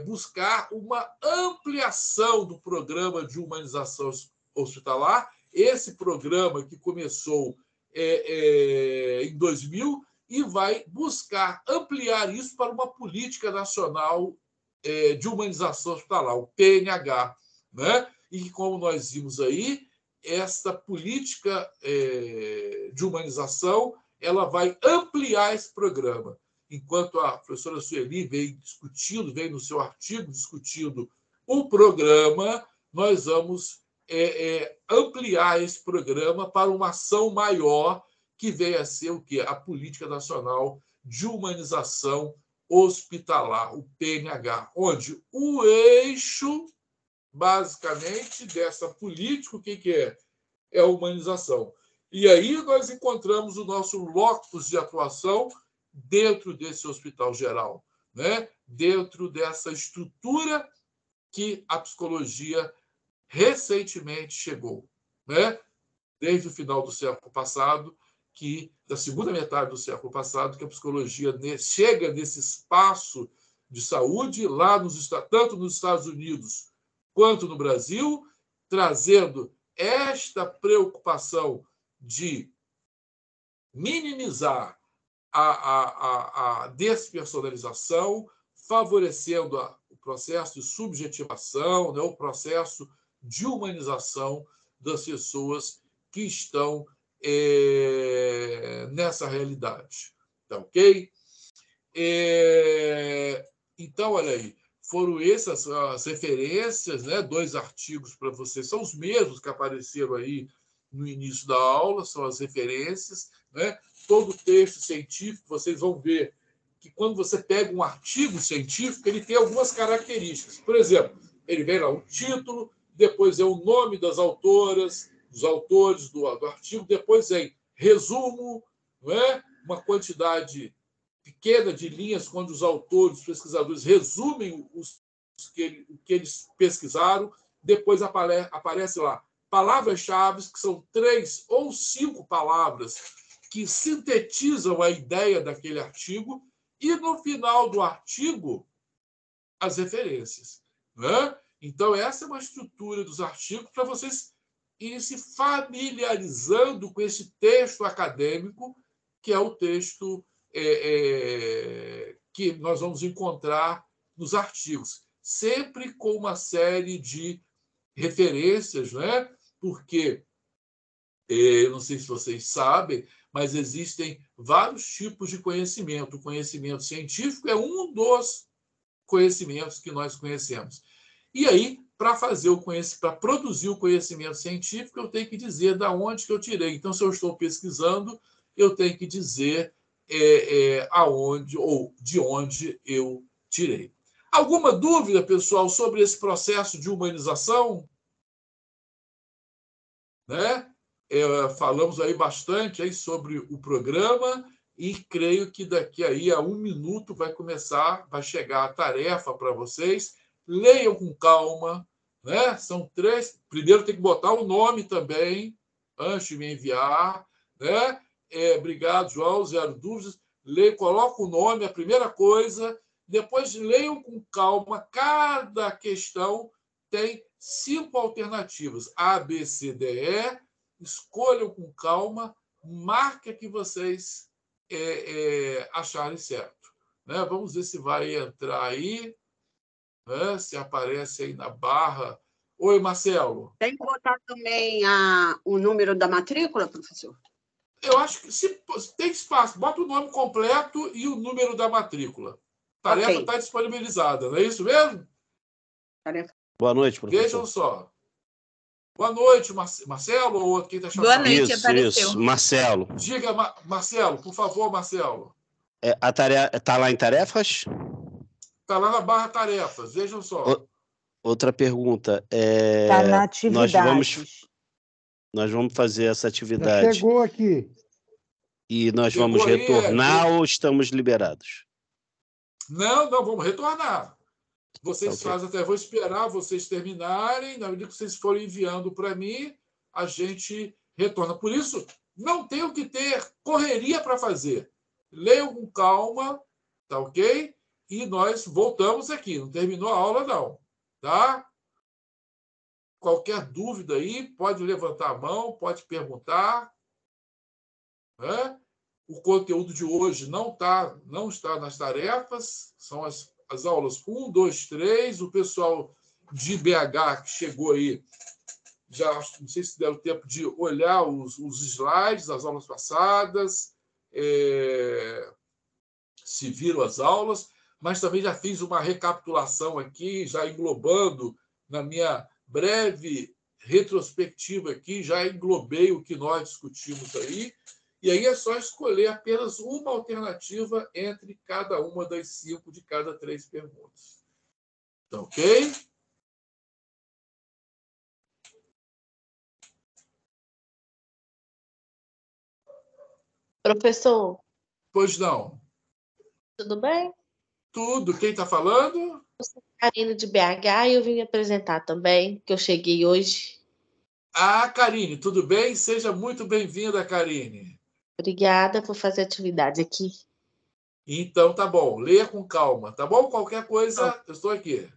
buscar uma ampliação do programa de humanização hospitalar, esse programa que começou em 2000, e vai buscar ampliar isso para uma política nacional de humanização hospitalar, o PNH, né? E como nós vimos aí, essa política de humanização ela vai ampliar esse programa. Enquanto a professora Sueli vem no seu artigo discutindo o programa, nós vamos ampliar esse programa para uma ação maior que venha a ser o quê? A Política Nacional de Humanização Hospitalar, o PNH, onde o eixo, basicamente, dessa política, o que é? É a humanização. E aí nós encontramos o nosso locus de atuação dentro desse hospital geral, né? Dentro dessa estrutura que a psicologia recentemente chegou, né? Desde o final do século passado, da segunda metade do século passado, que a psicologia chega nesse espaço de saúde, lá tanto nos Estados Unidos quanto no Brasil, trazendo esta preocupação de minimizar a despersonalização, favorecendo o processo de subjetivação, né, o processo de humanização das pessoas que estão nessa realidade. Tá ok? Então, olha aí, foram essas as referências, né? 2 artigos para vocês, são os mesmos que apareceram aí no início da aula, são as referências, né? Todo texto científico, vocês vão ver que quando você pega um artigo científico, ele tem algumas características. Por exemplo, ele vem lá um título, depois é o nome das autoras, dos autores do artigo, depois vem resumo, não é? Uma quantidade pequena de linhas, quando os autores, os pesquisadores resumem o que eles pesquisaram, depois aparece lá palavras-chave, que são 3 ou 5 palavras que sintetizam a ideia daquele artigo, e no final do artigo, as referências, né? Então, essa é uma estrutura dos artigos para vocês irem se familiarizando com esse texto acadêmico, que é o texto que nós vamos encontrar nos artigos, sempre com uma série de referências, né? Porque, eu não sei se vocês sabem, mas existem vários tipos de conhecimento. O conhecimento científico é um dos conhecimentos que nós conhecemos. E aí, para produzir o conhecimento científico, eu tenho que dizer de onde que eu tirei. Então, se eu estou pesquisando, eu tenho que dizer aonde ou de onde eu tirei. Alguma dúvida, pessoal, sobre esse processo de humanização? Né? falamos aí bastante aí sobre o programa e creio que daqui aí a 1 minuto vai chegar a tarefa para vocês. Leiam com calma, né? São 3. Primeiro tem que botar o nome também, antes de me enviar, né? Obrigado, João, zero dúvidas. Coloca o nome, a primeira coisa. Depois leiam com calma. Cada questão tem 5 alternativas. A, B, C, D, E. Escolham com calma. Marque a que vocês acharem certo. Né? Vamos ver se vai entrar aí. Né? Se aparece aí na barra. Oi, Marcelo. Tem que botar também o número da matrícula, professor? Eu acho que se tem espaço, bota o nome completo e o número da matrícula. A tarefa está disponibilizada, não é isso mesmo? Boa noite, professor. Vejam só. Boa noite, Marcelo, ou quem está chamando? Boa noite, apareceu. Isso, Marcelo. Diga, Marcelo, por favor, Marcelo. A tarefa está lá em tarefas? Está lá na barra tarefas, vejam só. Outra pergunta. Está na atividades. Nós vamos fazer essa atividade. Já chegou aqui. E nós vamos retornar ou estamos liberados? Não, vamos retornar. Vocês fazem até, vou esperar vocês terminarem, na medida que vocês forem enviando para mim, a gente retorna. Por isso, não tenho que ter correria para fazer. Leiam com calma, tá ok? E nós voltamos aqui. Não terminou a aula, não. Tá? Qualquer dúvida aí, pode levantar a mão, pode perguntar. Né? O conteúdo de hoje não está nas tarefas, são as aulas 1, 2, 3. O pessoal de BH que chegou aí, já não sei se deram tempo de olhar os slides das aulas passadas, se viram as aulas, mas também já fiz uma recapitulação aqui, já englobando na minha breve retrospectiva aqui, já englobei o que nós discutimos aí. E aí é só escolher apenas uma alternativa entre cada uma das 5 de cada 3 perguntas. Tá ok? Professor. Pois não. Tudo bem? Tudo. Quem está falando? Eu sou Karine de BH e eu vim me apresentar também, que eu cheguei hoje. Karine, tudo bem? Seja muito bem-vinda, Karine. Obrigada por fazer atividade aqui. Então, tá bom. Leia com calma, tá bom? Qualquer coisa, eu estou aqui.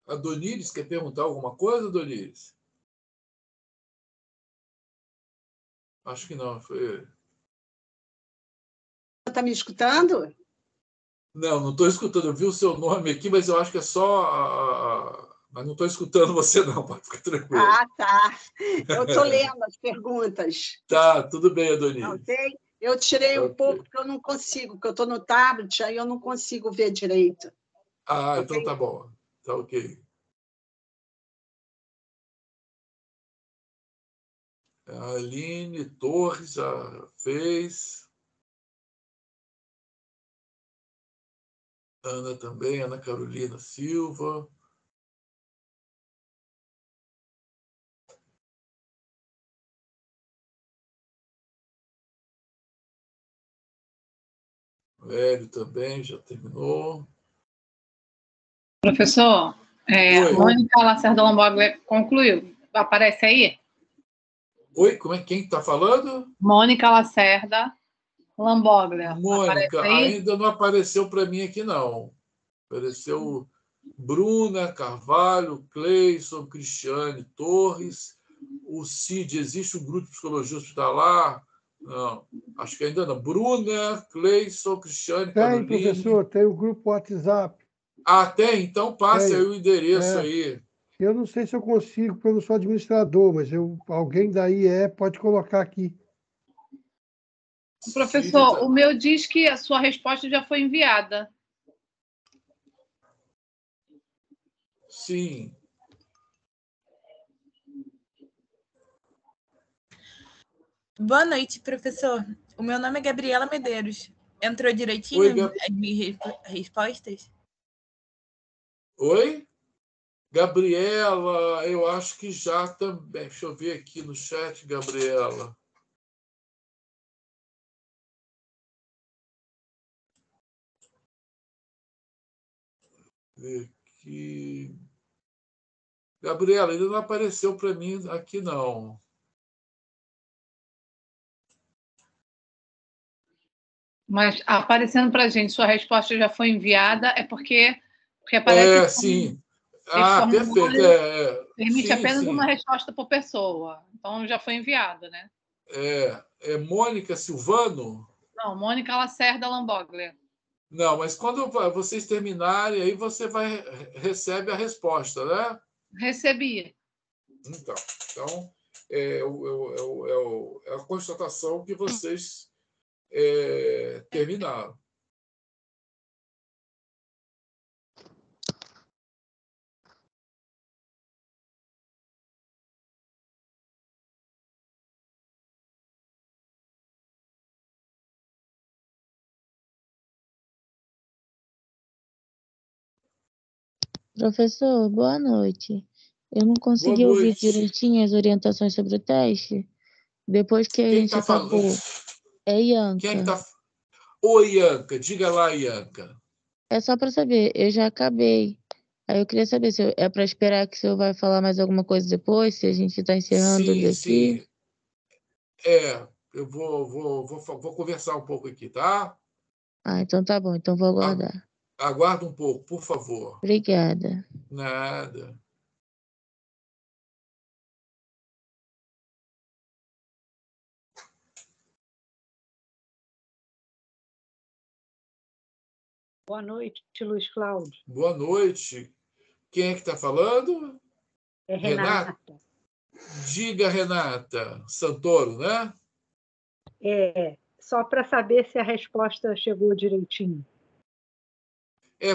A Donires quer perguntar alguma coisa, Donires? Acho que não. Foi... Está me escutando? Não estou escutando. Eu vi o seu nome aqui, mas eu acho que é só... Mas não estou escutando você, não. Pode ficar tranquilo. Ah, tá. Eu estou lendo as perguntas. Tá, tudo bem, Adoniris. Ok? Eu tirei um pouco, porque eu não consigo, porque eu estou no tablet, aí eu não consigo ver direito. Ah, então tá bom. Tá ok. A Aline Torres já fez. Ana também, Ana Carolina Silva. O Hélio também já terminou. Professor, Mônica Lacerda Lomboga concluiu. Aparece aí? Oi, como é? Quem está falando? Mônica Lacerda Lamboglia. Mônica, ainda não apareceu para mim aqui, não. Apareceu Bruna Carvalho, Cleison, Cristiane Torres, o CID, existe um grupo de psicologia hospitalar? Não, acho que ainda não. Bruna, Cleison, Cristiane, Caroline. Tem, professor, tem o grupo WhatsApp. Ah, tem? Então passe aí o endereço aí. Eu não sei se eu consigo, porque eu não sou administrador, mas alguém daí pode colocar aqui. Professor, o meu diz que a sua resposta já foi enviada. Sim. Boa noite, professor. O meu nome é Gabriela Medeiros. Entrou direitinho as minhas respostas? Oi? Gabriela, eu acho que já também. Deixa eu ver aqui no chat, Gabriela. Aqui. Gabriela, ainda não apareceu para mim aqui, não. Mas aparecendo para a gente, sua resposta já foi enviada, é porque aparece... Sim. Ah, perfeito. Permite apenas uma resposta por pessoa. Então, já foi enviado, né? É Mônica Silvano? Não, Mônica Lacerda Lamboglia. Não, mas quando vocês terminarem, aí você recebe a resposta, né? Recebi. Então é a constatação que vocês terminaram. Professor, boa noite. Eu não consegui ouvir direitinho as orientações sobre o teste. Depois que a gente acabou. É Ianca. Quem é que tá... Oi, Ianca. Diga lá, Ianca. É só para saber, eu já acabei. Aí eu queria saber se é para esperar que o senhor vai falar mais alguma coisa depois, se a gente está encerrando daqui. Sim. Eu vou conversar um pouco aqui, tá? Ah, então tá bom. Então vou aguardar. Aguarda um pouco, por favor. Obrigada. Nada. Boa noite, Luiz Cláudio. Boa noite. Quem é que está falando? É Renata. Diga, Renata. Santoro, né? Só para saber se a resposta chegou direitinho.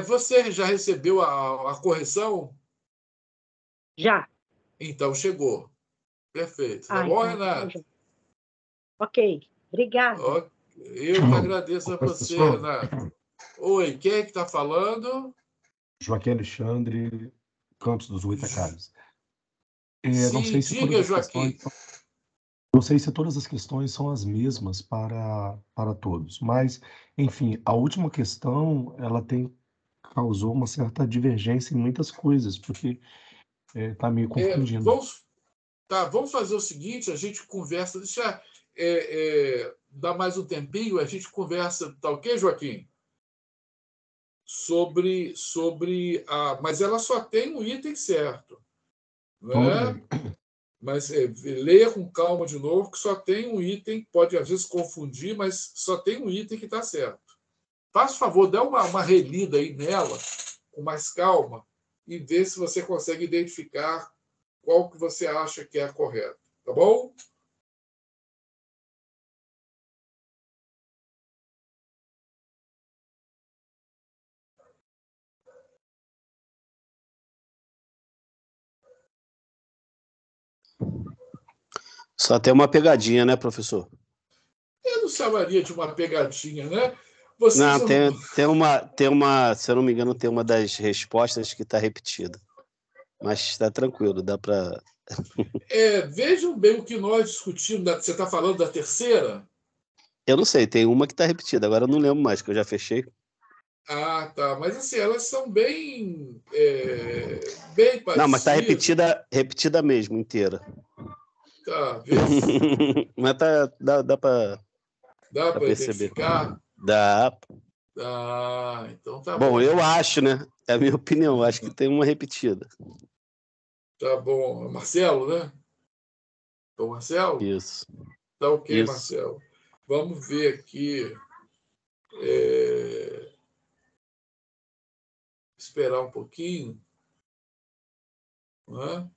Você já recebeu a correção? Já. Então, chegou. Perfeito. Tá bom, então, Renata? Ok. Obrigada. Eu que agradeço a você, Renata. Oi, quem é que está falando? Joaquim Alexandre, Campos dos Goitacazes. Diga, Joaquim. Não sei se todas as questões são as mesmas para todos, mas, enfim, a última questão ela causou uma certa divergência em muitas coisas, porque está meio confundindo. Vamos fazer o seguinte, a gente conversa, deixa dar mais um tempinho, a gente conversa, tá ok, Joaquim? sobre mas ela só tem um item certo, né? Mas leia com calma de novo, que só tem um item, pode às vezes confundir, mas só tem um item que está certo. Faça o favor, dá uma relida aí nela, com mais calma, e vê se você consegue identificar qual que você acha que é a correta. Tá bom? Só tem uma pegadinha, né, professor? Eu não chamaria de uma pegadinha, né? Não, tem uma, se eu não me engano, tem uma das respostas que está repetida. Mas está tranquilo, dá para... Vejam bem o que nós discutimos. Você está falando da terceira? Eu não sei, tem uma que está repetida, agora eu não lembro mais, que eu já fechei. Ah, tá. Mas assim, elas são bem parecidas. Não, mas está repetida mesmo, inteira. Tá, vê. Mas dá para perceber. Identificar? Dá. Ah, então tá bom. bom. Eu acho, né? É a minha opinião, acho que tem uma repetida. Tá bom. Marcelo, né? Então, Marcelo? Isso. Tá ok, Isso. Marcelo. Vamos ver aqui. Esperar um pouquinho. Né?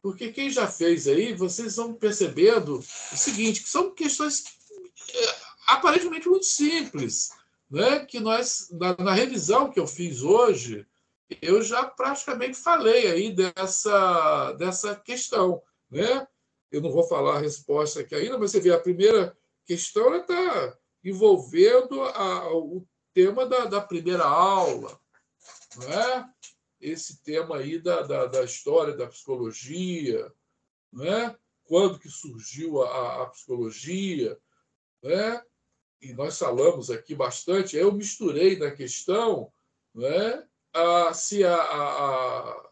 Porque quem já fez aí, vocês vão percebendo o seguinte, que são questões aparentemente muito simples, né? Que nós, na revisão que eu fiz hoje, eu já praticamente falei aí dessa questão, né? Eu não vou falar a resposta aqui ainda, mas você vê, a primeira questão está envolvendo o tema da primeira aula, não é? Esse tema aí da história da psicologia, né? Quando que surgiu a psicologia, né? E nós falamos aqui bastante, eu misturei na questão, né? Se a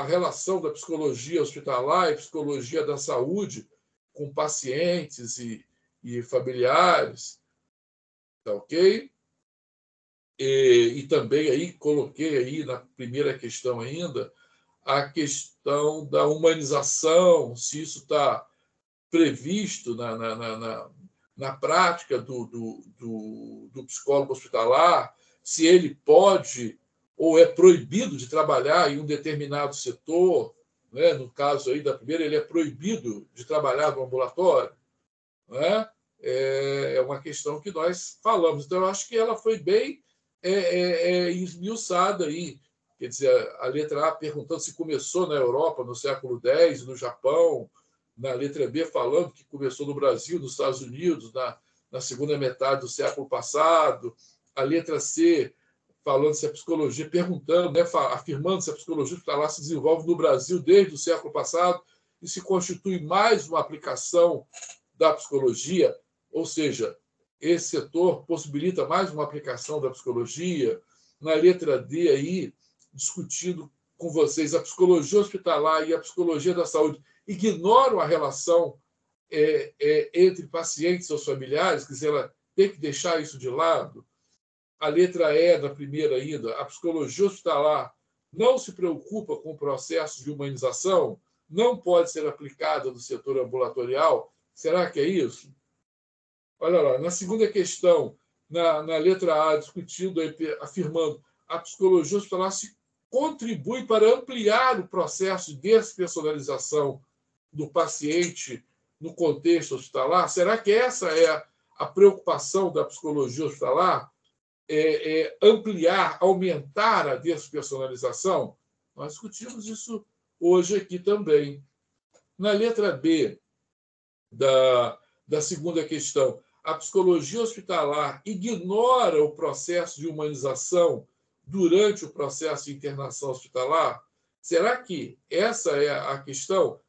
relação da psicologia hospitalar e psicologia da saúde com pacientes e familiares, tá ok? E também aí coloquei aí na primeira questão ainda a questão da humanização, se isso está previsto na prática do psicólogo hospitalar, se ele pode ou é proibido de trabalhar em um determinado setor, né? No caso aí da primeira, ele é proibido de trabalhar no ambulatório, né? É uma questão que nós falamos. Então, eu acho que ela foi bem esmiuçada aí. Quer dizer, a letra A perguntando se começou na Europa no século X, no Japão, na letra B falando que começou no Brasil, nos Estados Unidos, na segunda metade do século passado, a letra C falando se a psicologia, perguntando, né, afirmando se a psicologia hospitalar se desenvolve no Brasil desde o século passado e se constitui mais uma aplicação da psicologia, ou seja, esse setor possibilita mais uma aplicação da psicologia. Na letra D aí, discutindo com vocês, a psicologia hospitalar e a psicologia da saúde ignoram a relação entre pacientes e seus familiares, quer dizer, ela tem que deixar isso de lado. A letra E da primeira ainda, a psicologia hospitalar não se preocupa com o processo de humanização, não pode ser aplicada no setor ambulatorial. Será que é isso? Olha lá, na segunda questão, na letra A, discutindo, afirmando a psicologia hospitalar se contribui para ampliar o processo de despersonalização do paciente no contexto hospitalar. Será que essa é a preocupação da psicologia hospitalar? Ampliar, aumentar a despersonalização? Nós discutimos isso hoje aqui também. Na letra B da segunda questão, a psicologia hospitalar ignora o processo de humanização durante o processo de internação hospitalar? Será que essa é a questão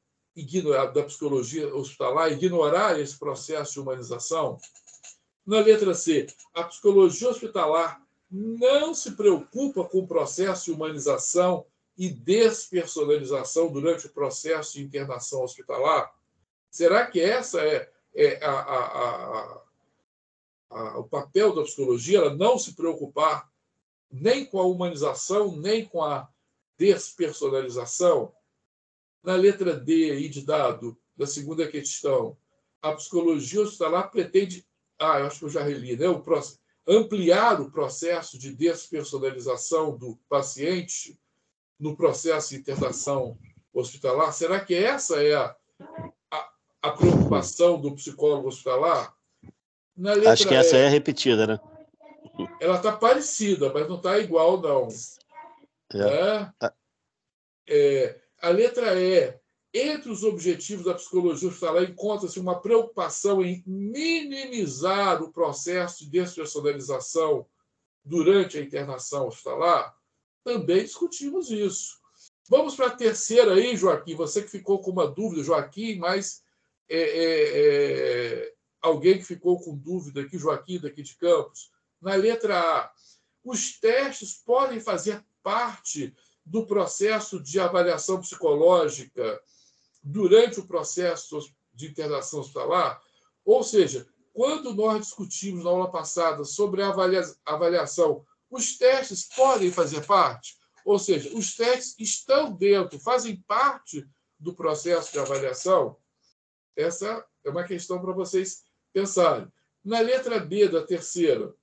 da psicologia hospitalar, ignorar esse processo de humanização? Na letra C, a psicologia hospitalar não se preocupa com o processo de humanização e despersonalização durante o processo de internação hospitalar? Será que essa é o papel da psicologia, ela não se preocupar nem com a humanização, nem com a despersonalização. Na letra D aí de dado, da segunda questão, a psicologia hospitalar pretende, eu acho que eu já reli, né? Ampliar o processo de despersonalização do paciente no processo de internação hospitalar. Será que essa é a preocupação do psicólogo hospitalar? Na letra Acho que essa é repetida, né? Ela está parecida, mas não está igual, não. A letra E. Entre os objetivos da psicologia hospitalar encontra-se uma preocupação em minimizar o processo de despersonalização durante a internação hospitalar. Também discutimos isso. Vamos para a terceira aí, Joaquim. Você que ficou com uma dúvida, Joaquim, mas alguém que ficou com dúvida aqui, Joaquim, daqui de Campos. Na letra A, os testes podem fazer parte do processo de avaliação psicológica durante o processo de internação hospitalar? Ou seja, quando nós discutimos na aula passada sobre a avaliação, os testes podem fazer parte? Ou seja, os testes estão dentro, fazem parte do processo de avaliação? Essa é uma questão para vocês pensarem. Na letra B da terceira,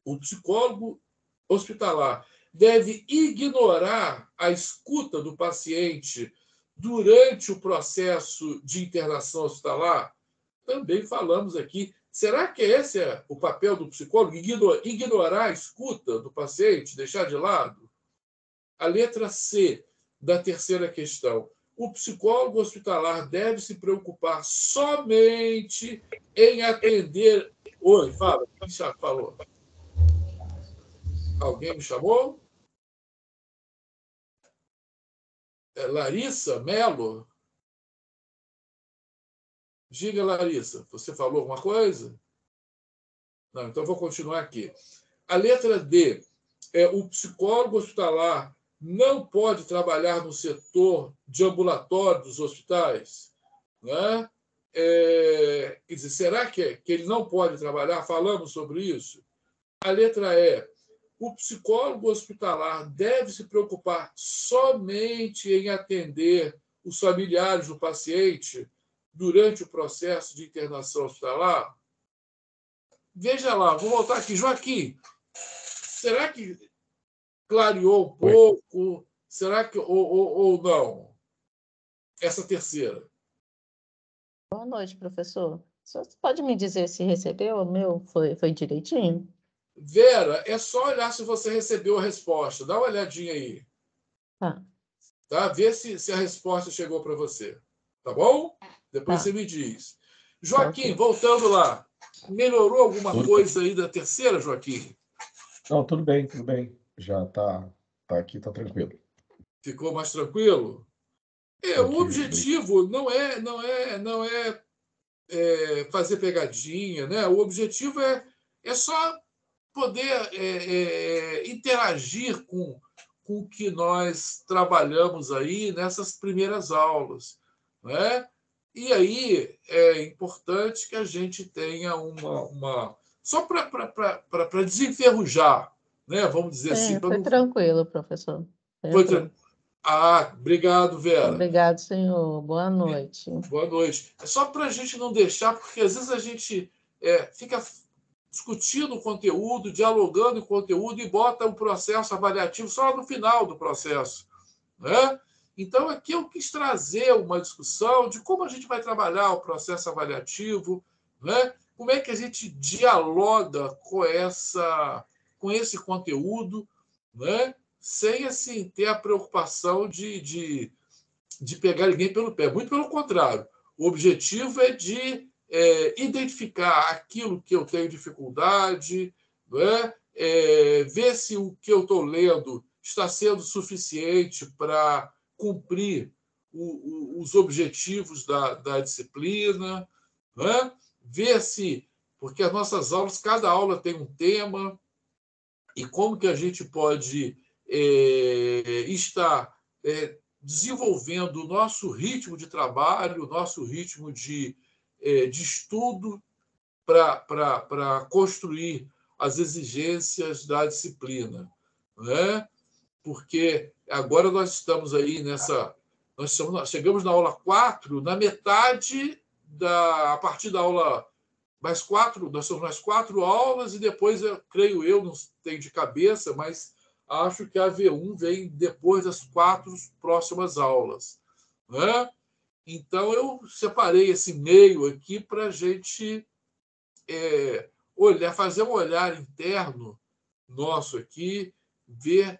o psicólogo hospitalar deve ignorar a escuta do paciente durante o processo de internação hospitalar? Também falamos aqui. Será que esse é o papel do psicólogo? Ignorar a escuta do paciente, deixar de lado? A letra C da terceira questão. O psicólogo hospitalar deve se preocupar somente em atender... Oi, fala. Quem falou? Alguém me chamou? Larissa Mello? Diga, Larissa, você falou alguma coisa? Não, então vou continuar aqui. A letra D. O psicólogo hospitalar não pode trabalhar no setor de ambulatório dos hospitais? Né? Quer dizer, será que ele não pode trabalhar? Falamos sobre isso. A letra E. O psicólogo hospitalar deve se preocupar somente em atender os familiares do paciente durante o processo de internação hospitalar? Veja lá, vou voltar aqui. Joaquim, será que clareou um pouco? Será que ou não? Essa terceira. Boa noite, professor. Você pode me dizer se recebeu o meu? Foi direitinho? Vera, é só olhar se você recebeu a resposta. Dá uma olhadinha aí. Tá? Vê se a resposta chegou para você. Tá bom? Depois você me diz. Joaquim, voltando lá. Melhorou alguma coisa aí da terceira, Joaquim? Não, tudo bem, tudo bem. Já tá aqui, tá tranquilo. Ficou mais tranquilo? O objetivo não é fazer pegadinha, né? O objetivo é só poder interagir com o que nós trabalhamos aí nessas primeiras aulas, né? E aí é importante que a gente tenha uma só para desenferrujar, né? Vamos dizer assim. Foi tranquilo, professor. Obrigado, Vera. Obrigado, senhor. Boa noite. Boa noite. É só para a gente não deixar, porque às vezes a gente fica discutindo o conteúdo, dialogando o conteúdo e bota o processo avaliativo só no final do processo, né? Então, aqui eu quis trazer uma discussão de como a gente vai trabalhar o processo avaliativo, né? Como é que a gente dialoga com esse conteúdo, né? Sem assim, ter a preocupação de pegar ninguém pelo pé. Muito pelo contrário. O objetivo é de identificar aquilo que eu tenho dificuldade, né? Ver se o que eu estou lendo está sendo suficiente para cumprir os objetivos da disciplina, né? Ver se... Porque as nossas aulas, cada aula tem um tema, e como que a gente pode estar desenvolvendo o nosso ritmo de trabalho, o nosso ritmo de estudo, para construir as exigências da disciplina, né? Porque agora nós estamos aí chegamos na aula 4, na metade a partir da aula mais 4, nós somos mais 4 aulas, e depois, creio eu, não tenho de cabeça, mas acho que a V1 vem depois das 4 próximas aulas, né? Então, eu separei esse meio aqui para a gente fazer um olhar interno nosso aqui, ver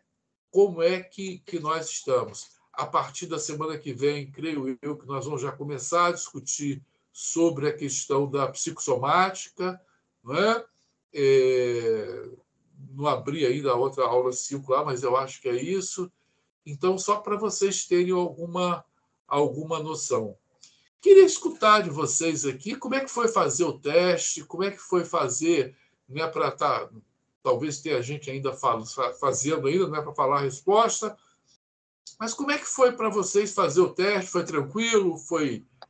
como é que nós estamos. A partir da semana que vem, creio eu, que nós vamos já começar a discutir sobre a questão da psicossomática, não é? Não abri ainda a outra aula 5 lá, mas eu acho que é isso. Então, só para vocês terem alguma noção. Queria escutar de vocês aqui como é que foi fazer o teste, como é que foi fazer, né, para talvez tenha gente ainda fazendo ainda, não é para falar a resposta, mas como é que foi para vocês fazer o teste? Foi tranquilo?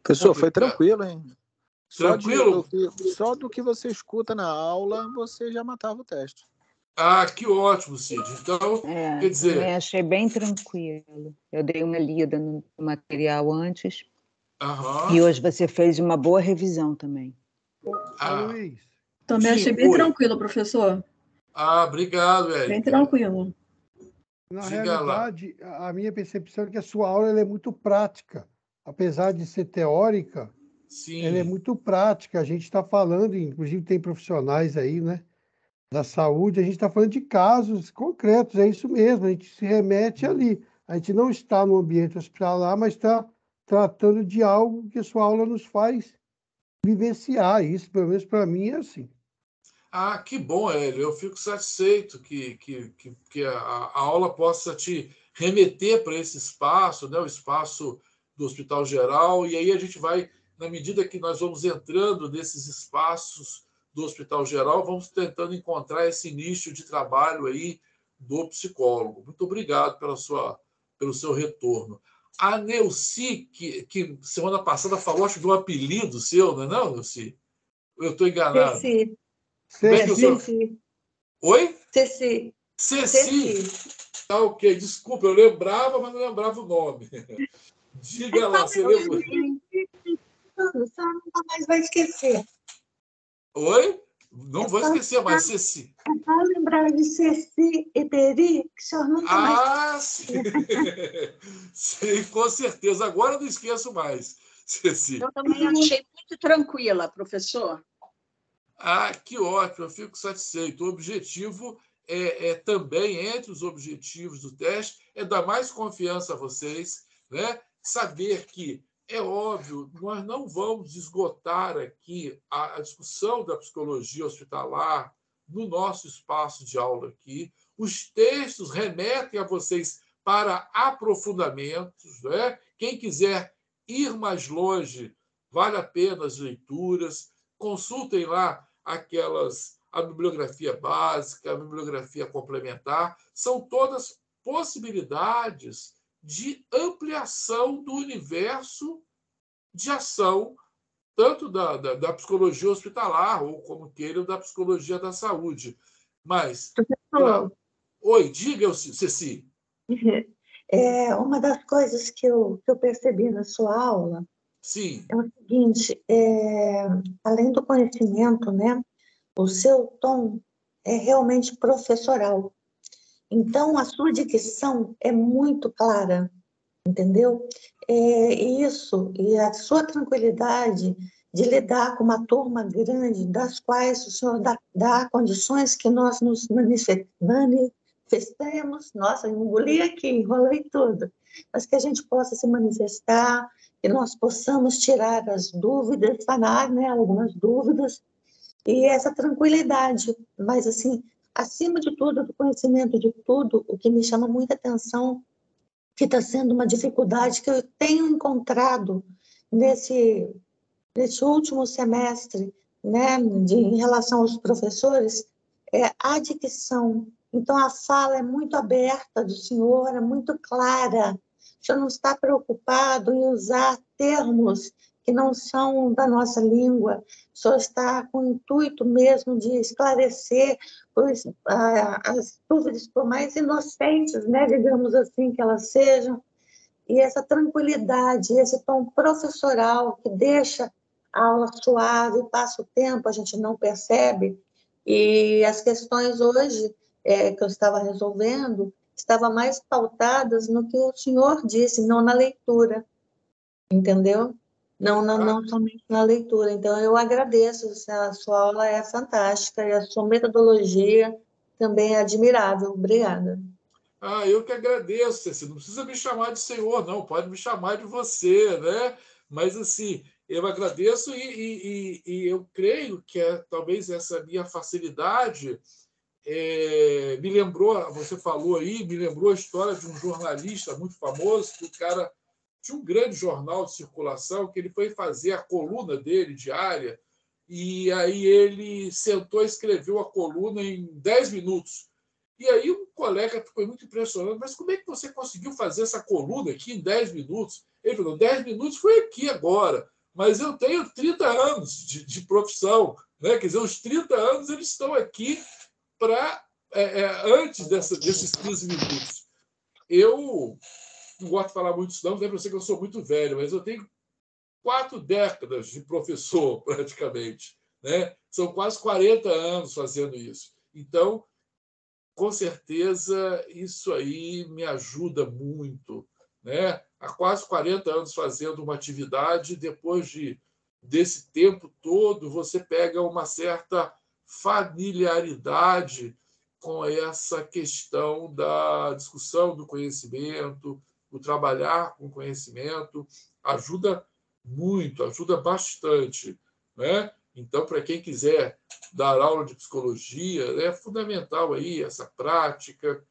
Professor, foi tranquilo, hein? Tranquilo? Só do que você escuta na aula, você já matava o teste. Ah, que ótimo, Cid. Então, quer dizer... Eu achei bem tranquilo. Eu dei uma lida no material antes. E hoje você fez uma boa revisão também. Luiz. Também achei bem tranquilo, professor. Obrigado, Érica. Bem tranquilo. Na realidade, a minha percepção é que a sua aula ela é muito prática. Apesar de ser teórica, sim, ela é muito prática. A gente está falando, inclusive tem profissionais aí, né, da saúde, a gente está falando de casos concretos, é isso mesmo, a gente se remete ali. A gente não está no ambiente hospitalar, mas está tratando de algo que a sua aula nos faz vivenciar. Isso, pelo menos para mim, é assim. Ah, que bom, Hélio. Eu fico satisfeito que a aula possa te remeter para esse espaço, né, o espaço do Hospital Geral, e aí a gente vai, na medida que nós vamos entrando nesses espaços do Hospital Geral, vamos tentando encontrar esse nicho de trabalho aí do psicólogo. Muito obrigado pelo seu retorno. A Neuci, que semana passada falou, acho que de um apelido seu, não é não, Neuci? Eu estou enganado. Ceci. Oi? Ceci. Tá ok. Desculpa, eu lembrava, mas não lembrava o nome. Diga lá, você lembra? Só nunca mais vai esquecer. Oi? Não vou esquecer mais, Ceci. É só lembrar de Ceci e Peri, que o senhor nunca mais... Sim. Sim, com certeza. Agora eu não esqueço mais, Ceci. Eu também achei muito tranquila, professor. Que ótimo, eu fico satisfeito. O objetivo também, entre os objetivos do teste, é dar mais confiança a vocês, né? Saber que, é óbvio, nós não vamos esgotar aqui a discussão da psicologia hospitalar no nosso espaço de aula aqui. Os textos remetem a vocês para aprofundamentos, né? Quem quiser ir mais longe, vale a pena as leituras. Consultem lá a bibliografia básica, a bibliografia complementar. São todas possibilidades de ampliação do universo de ação, tanto da psicologia hospitalar, ou como queiram, da psicologia da saúde. Mas... Oi, diga, Ceci. Uma das coisas que eu percebi na sua aula, sim, é o seguinte, além do conhecimento, né, o seu tom é realmente professoral. Então, a sua dicção é muito clara, entendeu? Isso, e a sua tranquilidade de lidar com uma turma grande, das quais o senhor dá condições que nós nos manifestemos, nossa, engoli aqui, enrolei tudo, mas que a gente possa se manifestar, que nós possamos tirar as dúvidas, sanar, né, algumas dúvidas, e essa tranquilidade, mas assim, acima de tudo, do conhecimento de tudo, o que me chama muita atenção, que está sendo uma dificuldade que eu tenho encontrado nesse último semestre, né, em relação aos professores, é a dicção. Então, a fala é muito aberta do senhor, é muito clara, o senhor não está preocupado em usar termos que não são da nossa língua, o senhor está com o intuito mesmo de esclarecer as dúvidas, por mais inocentes, né, digamos assim, que elas sejam, e essa tranquilidade, esse tom professoral que deixa a aula suave, passa o tempo, a gente não percebe, e as questões hoje que eu estava resolvendo estavam mais pautadas no que o senhor disse, não na leitura, entendeu? Não somente na leitura. Então, eu agradeço, a sua aula é fantástica e a sua metodologia também é admirável. Obrigada. Eu que agradeço, Ceci. Não precisa me chamar de senhor, não. Pode me chamar de você, né? Mas, assim, eu agradeço e eu creio que talvez essa minha facilidade me lembrou, você falou aí, me lembrou a história de um jornalista muito famoso, que o cara tinha um grande jornal de circulação, que ele foi fazer a coluna dele diária, e aí ele sentou e escreveu a coluna em 10 minutos. E aí um colega ficou muito impressionado, mas como é que você conseguiu fazer essa coluna aqui em 10 minutos? Ele falou, 10 minutos foi aqui agora, mas eu tenho 30 anos de profissão, né? Quer dizer, os 30 anos eles estão aqui para antes desses 15 minutos. Eu não gosto de falar muito isso, não, deve ser que eu sou muito velho, mas eu tenho 4 décadas de professor, praticamente, né? São quase 40 anos fazendo isso. Então, com certeza, isso aí me ajuda muito, né? Há quase 40 anos fazendo uma atividade, depois desse tempo todo, você pega uma certa familiaridade com essa questão da discussão do conhecimento, o trabalhar com conhecimento, ajuda muito, ajuda bastante, né? Então, para quem quiser dar aula de psicologia, é fundamental aí essa prática,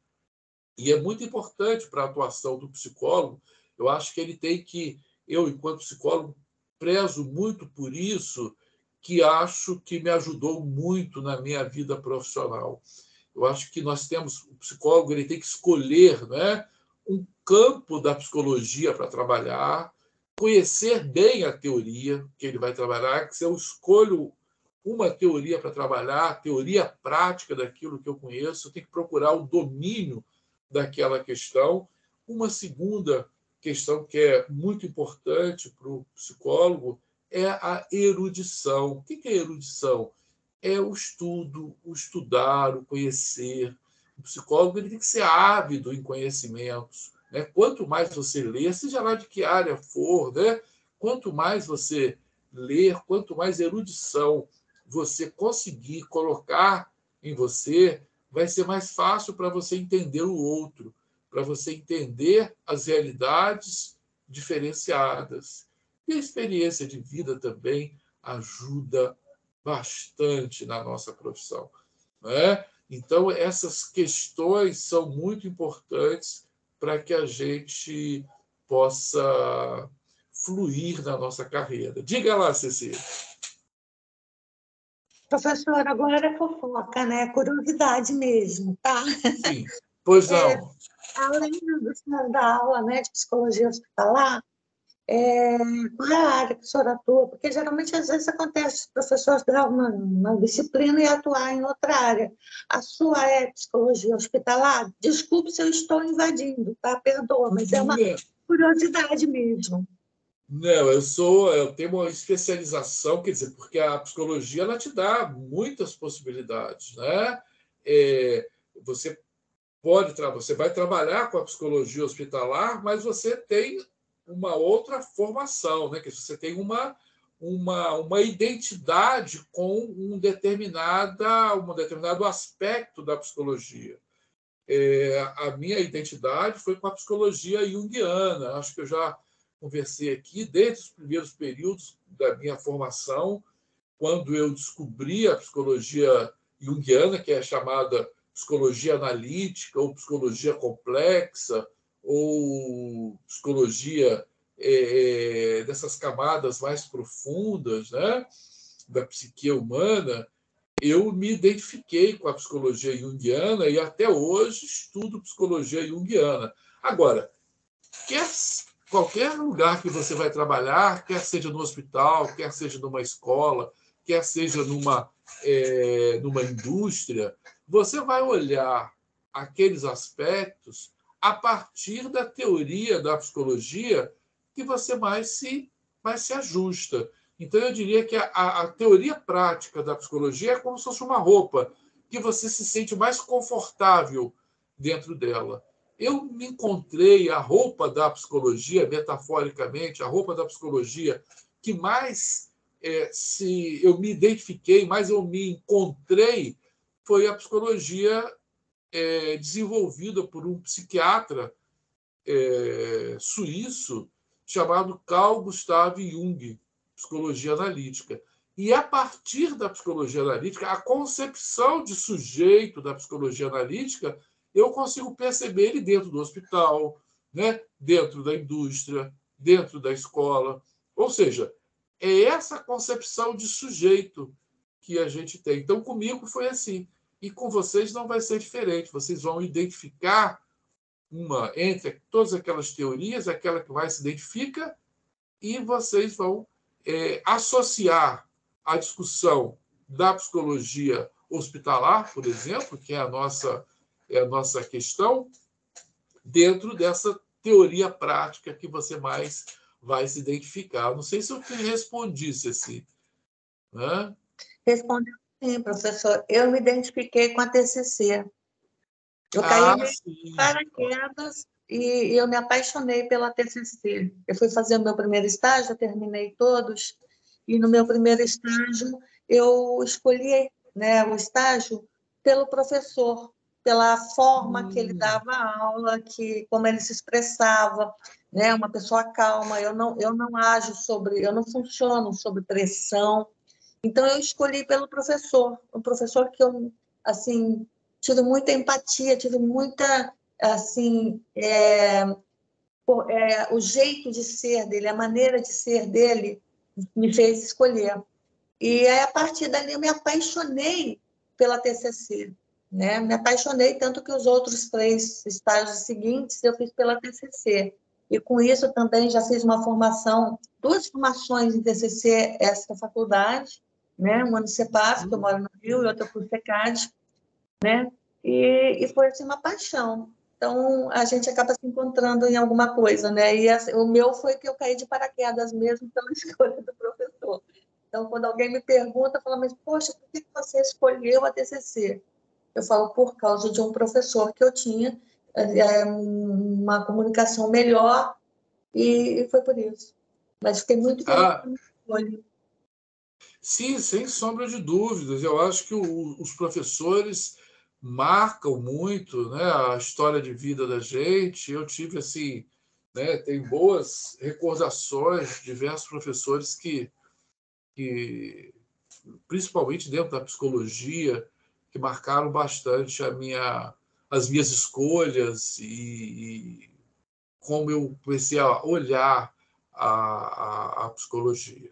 e é muito importante para a atuação do psicólogo. Eu acho que ele tem que, eu, enquanto psicólogo, prezo muito por isso, que acho que me ajudou muito na minha vida profissional. Eu acho que nós temos, o psicólogo ele tem que escolher, né, um campo da psicologia para trabalhar, conhecer bem a teoria que ele vai trabalhar, que se eu escolho uma teoria para trabalhar, a teoria prática daquilo que eu conheço, eu tenho que procurar o domínio daquela questão. Uma segunda questão que é muito importante para o psicólogo é a erudição. O que é erudição? É o estudo, o estudar, o conhecer. O psicólogo ele tem que ser ávido em conhecimentos, né? Quanto mais você lê, seja lá de que área for, né? Quanto mais você ler, quanto mais erudição você conseguir colocar em você, vai ser mais fácil para você entender o outro, para você entender as realidades diferenciadas. E a experiência de vida também ajuda bastante na nossa profissão, né? Então, essas questões são muito importantes para que a gente possa fluir na nossa carreira. Diga lá, Cecília. Professor, agora é fofoca, né? Curiosidade mesmo, tá? Sim, pois não. Além do senhor da aula, né, de psicologia hospitalar, qual é a área que o senhor atua? Porque geralmente, às vezes, acontece os professores dar uma disciplina e atuar em outra área. A sua é psicologia hospitalar? Desculpe se eu estou invadindo, tá? Perdoa, mas é uma curiosidade mesmo. Não, eu tenho uma especialização, quer dizer, porque a psicologia ela te dá muitas possibilidades, né? Você vai trabalhar com a psicologia hospitalar, mas você tem uma outra formação, né? Que você tem uma identidade com um determinado aspecto da psicologia. A minha identidade foi com a psicologia junguiana. Acho que eu já conversei aqui desde os primeiros períodos da minha formação, quando eu descobri a psicologia junguiana, que é chamada psicologia analítica ou psicologia complexa, ou psicologia dessas camadas mais profundas, né, da psique humana. Eu me identifiquei com a psicologia junguiana e até hoje estudo psicologia junguiana. Agora, qualquer lugar que você vai trabalhar, quer seja no hospital, quer seja numa escola, quer seja numa indústria, você vai olhar aqueles aspectos a partir da teoria da psicologia que você mais se ajusta. Então, eu diria que a teoria prática da psicologia é como se fosse uma roupa que você se sente mais confortável dentro dela. Eu me encontrei a roupa da psicologia, metaforicamente, a roupa da psicologia que mais eu me identifiquei, mais eu me encontrei, foi a psicologia desenvolvida por um psiquiatra suíço chamado Carl Gustav Jung, psicologia analítica. E a partir da psicologia analítica, a concepção de sujeito da psicologia analítica, eu consigo perceber ele dentro do hospital, né? Dentro da indústria, dentro da escola. Ou seja, é essa concepção de sujeito que a gente tem. Então, comigo foi assim. E com vocês não vai ser diferente. Vocês vão identificar entre todas aquelas teorias, aquela que mais se identifica, e vocês vão associar a discussão da psicologia hospitalar, por exemplo, que é a nossa questão, dentro dessa teoria prática que você mais vai se identificar. Não sei se eu te respondi, Ceci. Né? Respondeu sim, professor. Eu me identifiquei com a TCC. Eu caí em paraquedas e eu me apaixonei pela TCC. Eu fui fazer o meu primeiro estágio, eu terminei todos, e no meu primeiro estágio eu escolhi, né, o estágio pelo professor, pela forma que ele dava a aula, como ele se expressava, né, uma pessoa calma. Eu não funciono sob pressão. Então eu escolhi pelo professor, um professor que eu assim tive muita empatia, tive muita o jeito de ser dele, a maneira de ser dele me fez escolher. E aí, a partir dali eu me apaixonei pela TCC, né? Me apaixonei tanto que os outros 3 estágios seguintes eu fiz pela TCC. E com isso também já fiz uma formação, 2 formações em TCC essa faculdade, né? Uma no CEPAF, que eu moro no Rio, e outra por SECAD, né? E foi assim uma paixão. Então a gente acaba se encontrando em alguma coisa, né? E o meu foi que eu caí de paraquedas mesmo pela escolha do professor. Então, quando alguém me pergunta, fala, mas, poxa, por que você escolheu a TCC? Eu falo, por causa de um professor que eu tinha, uma comunicação melhor, e foi por isso. Mas fiquei muito feliz com a minha escolha. Sim, sem sombra de dúvidas. Eu acho que os professores marcam muito, né, a história de vida da gente. Eu tive, assim, né, tem boas recordações de diversos professores que principalmente dentro da psicologia, que marcaram bastante as minhas escolhas e como eu comecei a olhar a psicologia.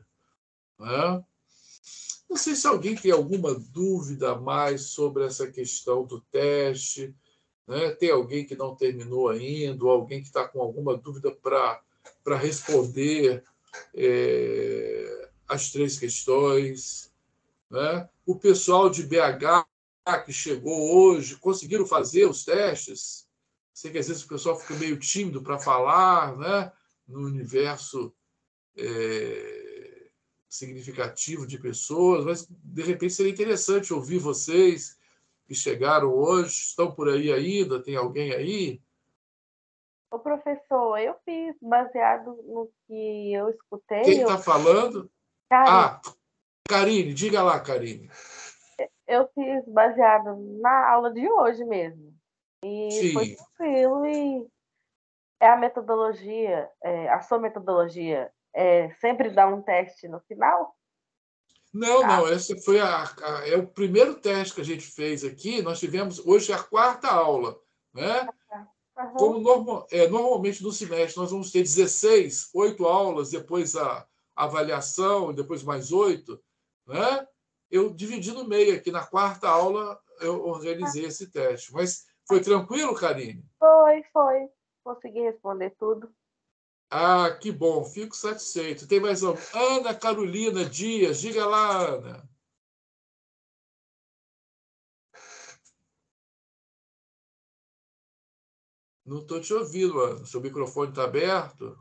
Né? Não sei se alguém tem alguma dúvida a mais sobre essa questão do teste. Né? Tem alguém que não terminou ainda, ou alguém que está com alguma dúvida para responder as 3 questões. Né? O pessoal de BH que chegou hoje, conseguiram fazer os testes? Sei que às vezes o pessoal fica meio tímido para falar, né? No universo significativo de pessoas, mas de repente seria interessante ouvir vocês que chegaram hoje. Estão por aí ainda? Tem alguém aí? Ô, professor, eu fiz baseado no que eu escutei. Quem está falando? Karine. Karine, diga lá, Karine. Eu fiz baseado na aula de hoje mesmo. E Sim. Foi tranquilo. E a metodologia, a sua metodologia sempre dá um teste no final? Não. Essa foi o primeiro teste que a gente fez aqui. Nós tivemos hoje a 4ª aula, né? Como normalmente no semestre nós vamos ter 8 aulas, depois a avaliação, depois mais 8, né? Eu dividi no meio aqui, na 4ª aula eu organizei esse teste. Mas foi tranquilo, Karine? Foi. consegui responder tudo. Ah, que bom, fico satisfeito. Tem mais uma. Ana Carolina Dias, diga lá, Ana. Não estou te ouvindo, Ana. Seu microfone está aberto?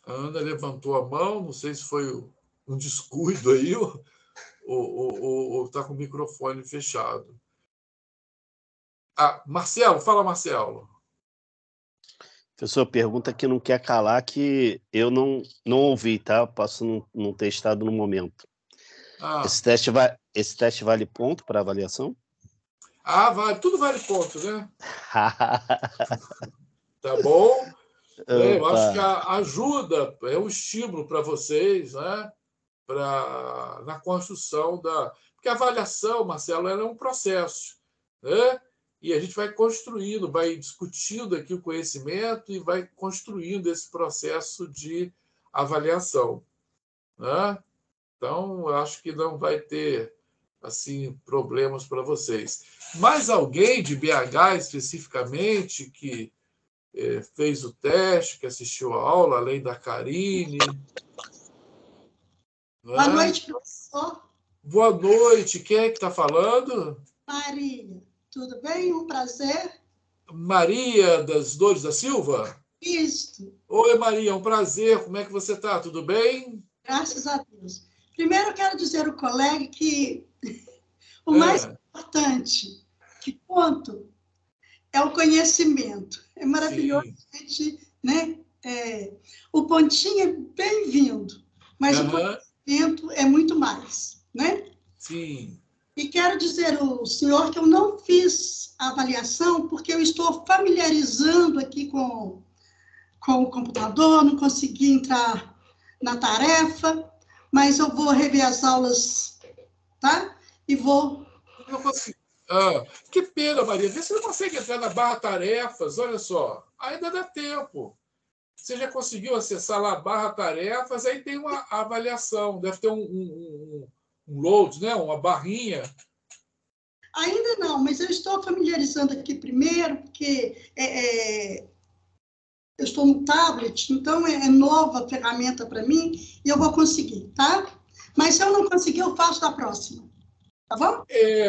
A Ana levantou a mão, não sei se foi um descuido aí ou está com o microfone fechado. Ah, Marcelo, fala, Marcelo. Professor, pergunta que não quer calar, que eu não ouvi, tá? Posso não ter estado no momento. Esse teste vale ponto para avaliação? Ah, vale. Tudo vale ponto, né? Tá bom? Eu acho que a ajuda é um estímulo para vocês, né? Na construção da... Porque a avaliação, Marcelo, ela é um processo, né? E a gente vai construindo, vai discutindo aqui o conhecimento e vai construindo esse processo de avaliação, né? Então, eu acho que não vai ter assim problemas para vocês. Mais alguém de BH especificamente que fez o teste, que assistiu a aula, além da Karine? Boa noite, professor. Boa noite. Quem é que está falando? Maria. Tudo bem? Um prazer. Maria das Dores da Silva? Isso. Oi, Maria, um prazer. Como é que você está? Tudo bem? Graças a Deus. Primeiro, eu quero dizer ao colega que o mais importante, que ponto, é o conhecimento. É maravilhoso, gente, né? O pontinho é bem-vindo, mas o conhecimento é muito mais, né? Sim. E quero dizer ao senhor que eu não fiz a avaliação porque eu estou familiarizando aqui com o computador, não consegui entrar na tarefa, mas eu vou rever as aulas, tá? E vou... Não consigo. Que pena, Maria. Vê se você consegue entrar na barra tarefas. Olha só, ainda dá tempo. Você já conseguiu acessar lá a barra tarefas, aí tem uma avaliação. Deve ter um load, né? Uma barrinha. Ainda não, mas eu estou familiarizando aqui primeiro, porque eu estou no tablet, então é nova ferramenta para mim e eu vou conseguir, tá? Mas se eu não conseguir, eu faço da próxima. Tá bom?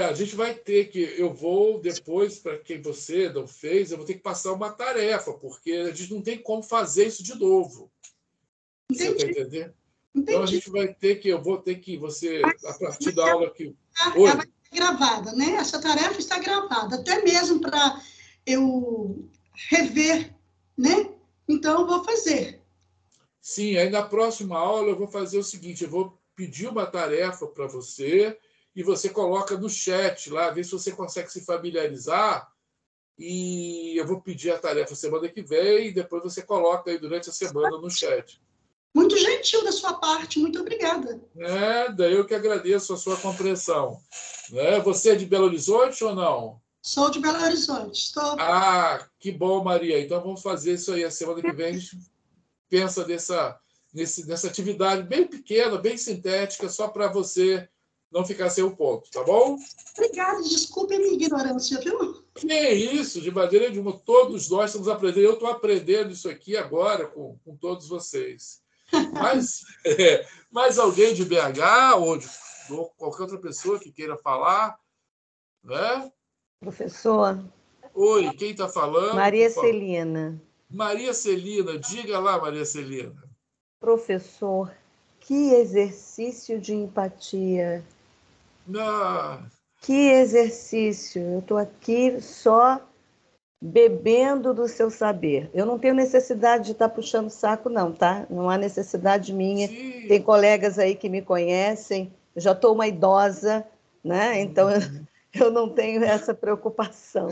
A gente vai ter que... Eu vou depois, para quem você não fez, eu vou ter que passar uma tarefa, porque a gente não tem como fazer isso de novo. Entendi. Você está entendendo? Entendi. Então, a gente vai ter que... Eu vou ter que... Você, a partir da aula que... Ela vai ser gravada, né? Essa tarefa está gravada, até mesmo para eu rever, né? Então, eu vou fazer. Sim, aí na próxima aula eu vou fazer o seguinte, eu vou pedir uma tarefa para você e você coloca no chat lá, vê se você consegue se familiarizar e eu vou pedir a tarefa semana que vem e depois você coloca aí durante a semana no chat. Muito gentil da sua parte, muito obrigada. Daí eu que agradeço a sua compreensão. Você é de Belo Horizonte ou não? Sou de Belo Horizonte, estou... Ah, que bom, Maria. Então vamos fazer isso aí a semana que vem. A gente pensa nessa atividade bem pequena, bem sintética, só para você não ficar sem o ponto, tá bom? Obrigada, desculpe a minha ignorância, viu? Que é isso, de maneira nenhuma. Todos nós estamos aprendendo. Eu estou aprendendo isso aqui agora com todos vocês. Mas mais alguém de BH ou de qualquer outra pessoa que queira falar, né? Professor. Oi, quem está falando? Maria Celina. Maria Celina, diga lá, Maria Celina. Professor, que exercício de empatia. Que exercício. Eu estou aqui só bebendo do seu saber. Eu não tenho necessidade de estar puxando saco, não, tá? Não há necessidade minha. Sim. Tem colegas aí que me conhecem. Eu já estou uma idosa, né? Então eu não tenho essa preocupação.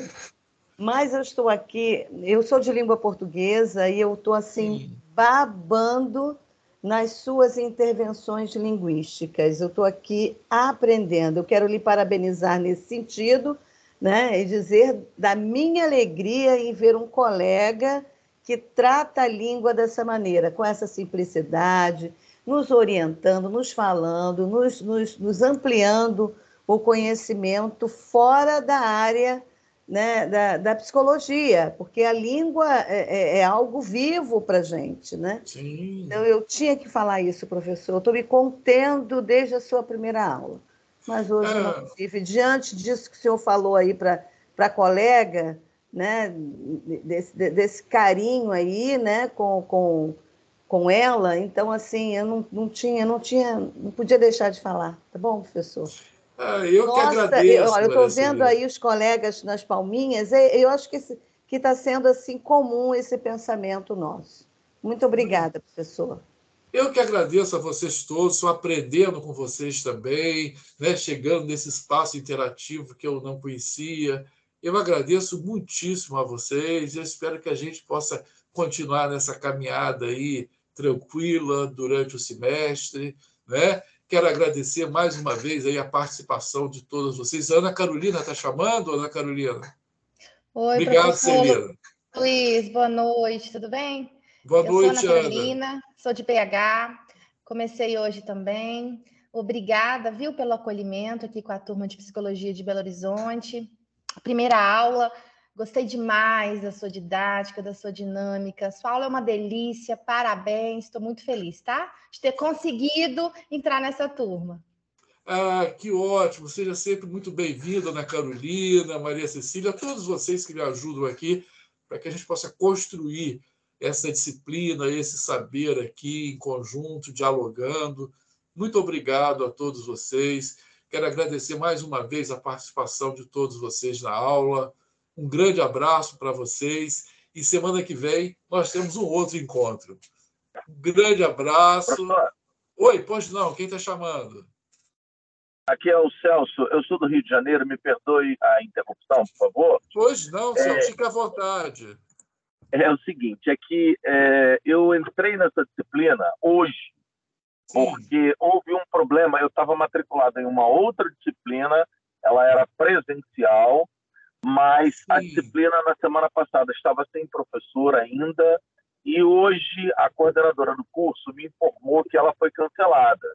Mas eu estou aqui, eu sou de língua portuguesa e eu estou assim babando nas suas intervenções linguísticas. Eu estou aqui aprendendo. Eu quero lhe parabenizar nesse sentido, né? E dizer da minha alegria em ver um colega que trata a língua dessa maneira, com essa simplicidade, nos orientando, nos falando, nos ampliando por conhecimento fora da área, né, da psicologia, porque a língua é algo vivo para a gente, né? Sim. Então, eu tinha que falar isso, professor. Eu estou me contendo desde a sua primeira aula, mas hoje eu não tive. Diante disso que o senhor falou aí para a colega, né, desse carinho aí, né, com ela, então, assim, eu não podia deixar de falar, tá bom, professor? Eu que agradeço. Eu estou vendo aí os colegas nas palminhas, eu acho que está sendo assim comum esse pensamento nosso. Muito obrigada, professor. Eu que agradeço a vocês todos, estou aprendendo com vocês também, né, chegando nesse espaço interativo que eu não conhecia. Eu agradeço muitíssimo a vocês, eu espero que a gente possa continuar nessa caminhada aí tranquila durante o semestre, né? Quero agradecer mais uma vez aí a participação de todos vocês. A Ana Carolina está chamando, Ana Carolina? Oi, obrigado, professor Celina. Luiz, boa noite, tudo bem? Boa noite, Ana Carolina, sou de BH, comecei hoje também. Obrigada, viu, pelo acolhimento aqui com a turma de Psicologia de Belo Horizonte. Primeira aula, gostei demais da sua didática, da sua dinâmica. Sua aula é uma delícia, parabéns, estou muito feliz, tá? De ter conseguido entrar nessa turma. Que ótimo, seja sempre muito bem-vinda, Ana Carolina, Maria Cecília, todos vocês que me ajudam aqui para que a gente possa construir essa disciplina, esse saber aqui em conjunto, dialogando. Muito obrigado a todos vocês. Quero agradecer mais uma vez a participação de todos vocês na aula. Um grande abraço para vocês e semana que vem nós temos um outro encontro. Um grande abraço. Professor. Oi, pois não, quem está chamando? Aqui é o Celso, eu sou do Rio de Janeiro, me perdoe a interrupção, por favor. Pois não, Celso, fique à vontade. É o seguinte, é que eu entrei nessa disciplina hoje, porque houve um problema, eu estava matriculado em uma outra disciplina, ela era presencial, mas a disciplina na semana passada estava sem professor ainda, e hoje a coordenadora do curso me informou que ela foi cancelada.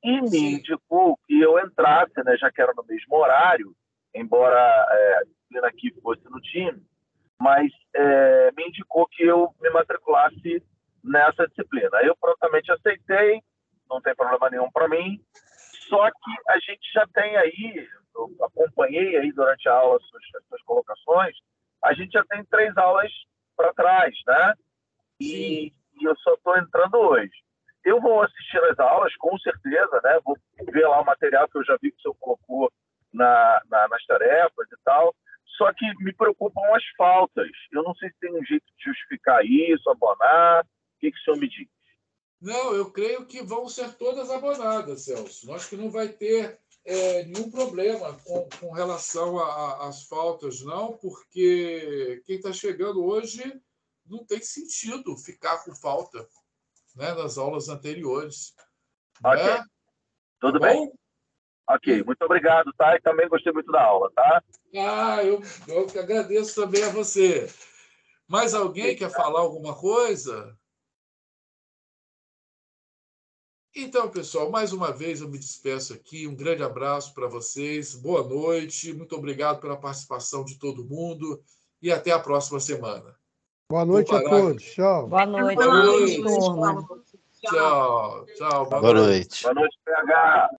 E me indicou que eu entrasse, né, já que era no mesmo horário, embora a disciplina aqui fosse no time, mas me indicou que eu me matriculasse nessa disciplina. Eu prontamente aceitei, não tem problema nenhum para mim, só que a gente já tem aí, eu acompanhei aí durante a aula as suas colocações, a gente já tem 3 aulas para trás, né? E eu só estou entrando hoje. Eu vou assistir as aulas, com certeza, né? Vou ver lá o material que eu já vi que o senhor colocou nas tarefas e tal. Só que me preocupam as faltas. Eu não sei se tem um jeito de justificar isso, abonar. O que o senhor me diz? Não, eu creio que vão ser todas abonadas, Celso. Acho que não vai ter nenhum problema com relação às faltas, não, porque quem está chegando hoje não tem sentido ficar com falta, né, nas aulas anteriores. Ok. Né? Tudo bem. Ok, muito obrigado, tá? E também gostei muito da aula, tá? Eu que agradeço também a você. Mais alguém quer falar alguma coisa? Então, pessoal, mais uma vez eu me despeço aqui. Um grande abraço para vocês. Boa noite. Muito obrigado pela participação de todo mundo. E até a próxima semana. Boa noite a todos. Tchau. Boa noite. Boa noite. Tchau. Tchau. Boa noite. Boa noite, PH.